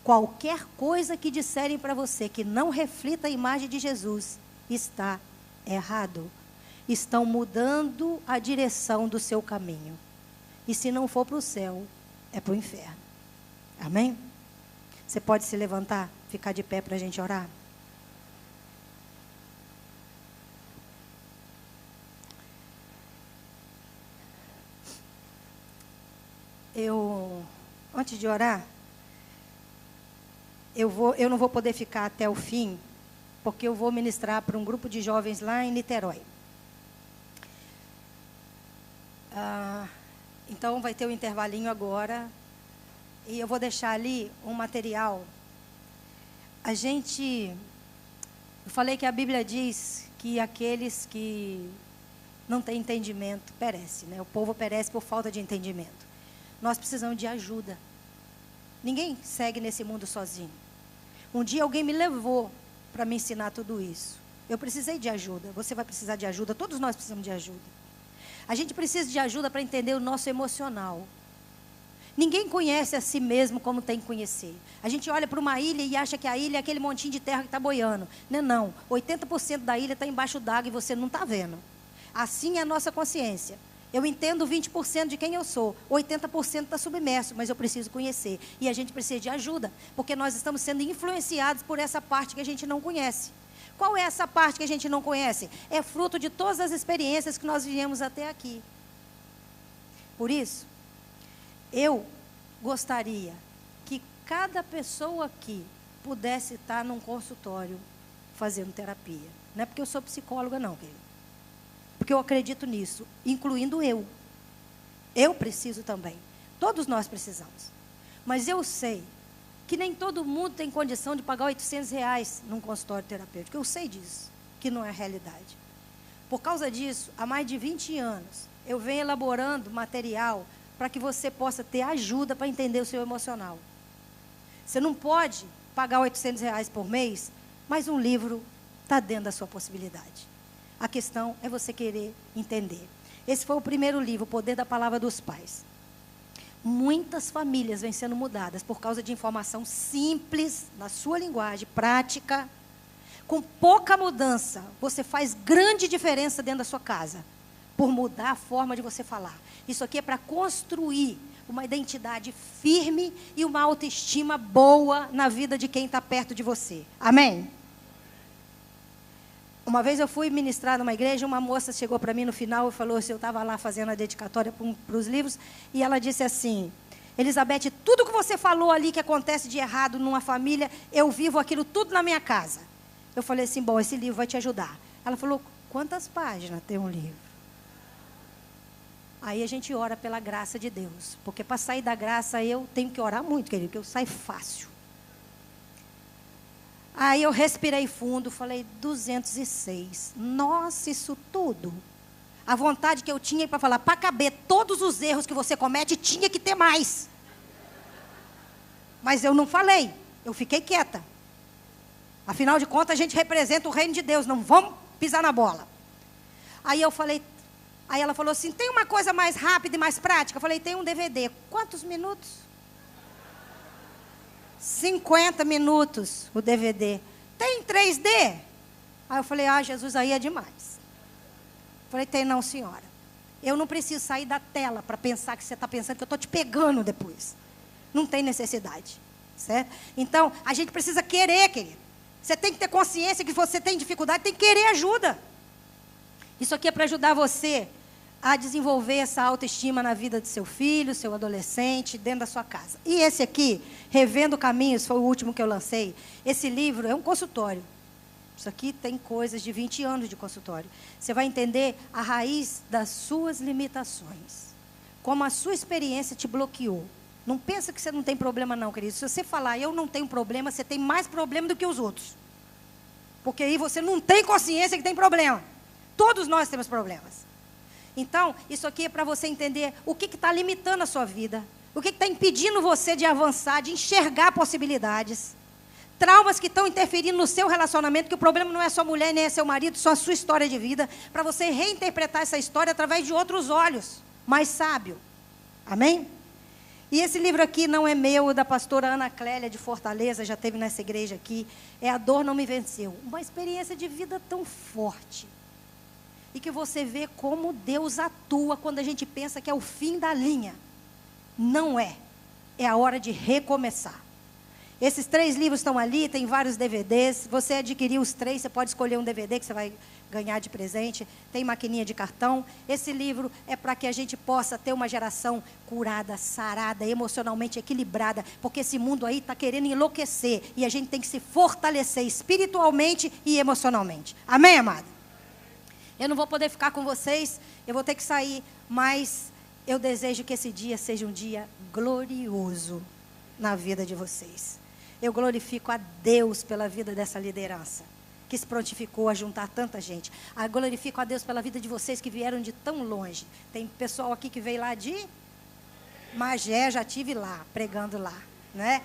Qualquer coisa que disserem para você que não reflita a imagem de Jesus, está errado. Estão mudando a direção do seu caminho. E se não for para o céu, é para o inferno. Amém? Você pode se levantar, ficar de pé para a gente orar? Antes de orar, eu não vou poder ficar até o fim, porque eu vou ministrar para um grupo de jovens lá em Niterói. Então vai ter um intervalinho agora, e eu vou deixar ali um material. Eu falei que a Bíblia diz que aqueles que não têm entendimento perecem, né? O povo perece por falta de entendimento. Nós precisamos de ajuda. Ninguém segue nesse mundo sozinho. Um dia alguém me levou para me ensinar tudo isso. Eu precisei de ajuda. Você vai precisar de ajuda. Todos nós precisamos de ajuda. A gente precisa de ajuda para entender o nosso emocional. Ninguém conhece a si mesmo como tem que conhecer. A gente olha para uma ilha e acha que a ilha é aquele montinho de terra que está boiando. Não. 80% da ilha está embaixo d'água e você não está vendo. Assim é a nossa consciência. Eu entendo 20% de quem eu sou, 80% está submerso, mas eu preciso conhecer. E a gente precisa de ajuda, porque nós estamos sendo influenciados por essa parte que a gente não conhece. Qual é essa parte que a gente não conhece? É fruto de todas as experiências que nós vivemos até aqui. Por isso, eu gostaria que cada pessoa aqui pudesse estar num consultório fazendo terapia. Não é porque eu sou psicóloga não, querido. Porque eu acredito nisso, incluindo eu. Eu preciso também. Todos nós precisamos. Mas eu sei que nem todo mundo tem condição de pagar R$800 num consultório terapêutico. Eu sei disso, que não é a realidade. Por causa disso, há mais de 20 anos, eu venho elaborando material para que você possa ter ajuda para entender o seu emocional. Você não pode pagar R$800 por mês, mas um livro está dentro da sua possibilidade. A questão é você querer entender. Esse foi o primeiro livro, O Poder da Palavra dos Pais. Muitas famílias vêm sendo mudadas por causa de informação simples, na sua linguagem, prática. Com pouca mudança, você faz grande diferença dentro da sua casa. Por mudar a forma de você falar. Isso aqui é para construir uma identidade firme e uma autoestima boa na vida de quem está perto de você. Amém? Uma vez eu fui ministrar numa igreja, uma moça chegou para mim no final e falou assim, eu estava lá fazendo a dedicatória para os livros, e ela disse assim, Elizabeth, tudo que você falou ali que acontece de errado numa família, eu vivo aquilo tudo na minha casa. Eu falei assim, bom, esse livro vai te ajudar. Ela falou, quantas páginas tem um livro? Aí a gente ora pela graça de Deus, porque para sair da graça eu tenho que orar muito, querido, porque eu saio fácil. Aí eu respirei fundo, falei, 206. Nossa, isso tudo. A vontade que eu tinha para falar, para caber todos os erros que você comete, tinha que ter mais. Mas eu não falei, eu fiquei quieta. Afinal de contas, a gente representa o reino de Deus, não vamos pisar na bola. Aí eu falei, aí ela falou assim, tem uma coisa mais rápida e mais prática? Eu falei, tem um DVD. Quantos minutos? 50 minutos o DVD. Tem 3D? Aí eu falei, Jesus, aí é demais. Falei, tem não, senhora. Eu não preciso sair da tela para pensar que você está pensando que eu estou te pegando depois. Não tem necessidade, certo? Então, a gente precisa querer, querido. Você tem que ter consciência que você tem dificuldade, tem que querer ajuda. Isso aqui é para ajudar você a desenvolver essa autoestima na vida do seu filho, seu adolescente, dentro da sua casa. E esse aqui, Revendo Caminhos, foi o último que eu lancei. Esse livro é um consultório. Isso aqui tem coisas de 20 anos de consultório. Você vai entender a raiz das suas limitações. Como a sua experiência te bloqueou. Não pensa que você não tem problema não, querido. Se você falar, eu não tenho problema, você tem mais problema do que os outros. Porque aí você não tem consciência que tem problema. Todos nós temos problemas. Então, isso aqui é para você entender o que está limitando a sua vida. O que está impedindo você de avançar, de enxergar possibilidades. Traumas que estão interferindo no seu relacionamento, que o problema não é sua mulher, nem é seu marido, só a sua história de vida. Para você reinterpretar essa história através de outros olhos, mais sábio. Amém? E esse livro aqui não é meu, da pastora Ana Clélia de Fortaleza, já teve nessa igreja aqui. É A Dor Não Me Venceu. Uma experiência de vida tão forte. E que você vê como Deus atua quando a gente pensa que é o fim da linha. Não é. É a hora de recomeçar. Esses 3 livros estão ali, tem vários DVDs. Se você adquirir os 3, você pode escolher um DVD que você vai ganhar de presente. Tem maquininha de cartão. Esse livro é para que a gente possa ter uma geração curada, sarada, emocionalmente equilibrada. Porque esse mundo aí está querendo enlouquecer. E a gente tem que se fortalecer espiritualmente e emocionalmente. Amém, amado? Eu não vou poder ficar com vocês. Eu vou ter que sair. Mas eu desejo que esse dia seja um dia glorioso na vida de vocês. Eu glorifico a Deus pela vida dessa liderança, que se prontificou a juntar tanta gente. Eu glorifico a Deus pela vida de vocês que vieram de tão longe. Tem pessoal aqui que veio lá de Magé, já estive lá, pregando lá, né?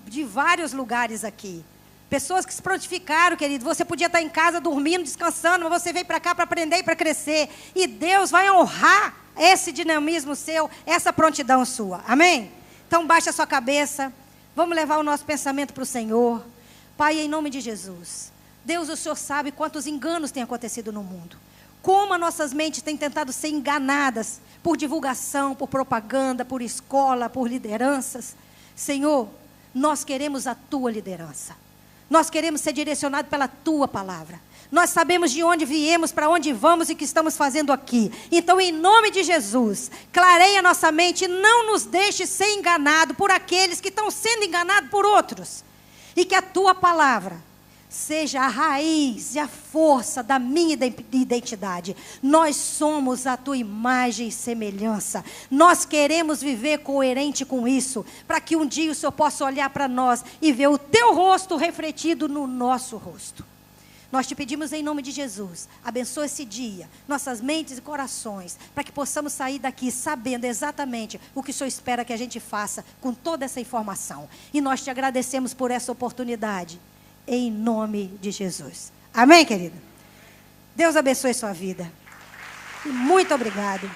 De vários lugares aqui. Pessoas que se prontificaram, querido. Você podia estar em casa dormindo, descansando, mas você veio para cá para aprender e para crescer. E Deus vai honrar esse dinamismo seu, essa prontidão sua. Amém? Então baixa a sua cabeça. Vamos levar o nosso pensamento para o Senhor. Pai, em nome de Jesus. Deus, o Senhor sabe quantos enganos têm acontecido no mundo. Como as nossas mentes têm tentado ser enganadas por divulgação, por propaganda, por escola, por lideranças. Senhor, nós queremos a Tua liderança. Nós queremos ser direcionados pela Tua palavra. Nós sabemos de onde viemos, para onde vamos e o que estamos fazendo aqui. Então, em nome de Jesus, clareia nossa mente e não nos deixe ser enganado por aqueles que estão sendo enganados por outros. E que a Tua palavra seja a raiz e a força da minha identidade. Nós somos a Tua imagem e semelhança. Nós queremos viver coerente com isso, para que um dia o Senhor possa olhar para nós e ver o Teu rosto refletido no nosso rosto. Nós te pedimos em nome de Jesus, abençoa esse dia, nossas mentes e corações, para que possamos sair daqui sabendo exatamente o que o Senhor espera que a gente faça com toda essa informação. E nós te agradecemos por essa oportunidade, em nome de Jesus. Amém, querido? Deus abençoe sua vida. E muito obrigado.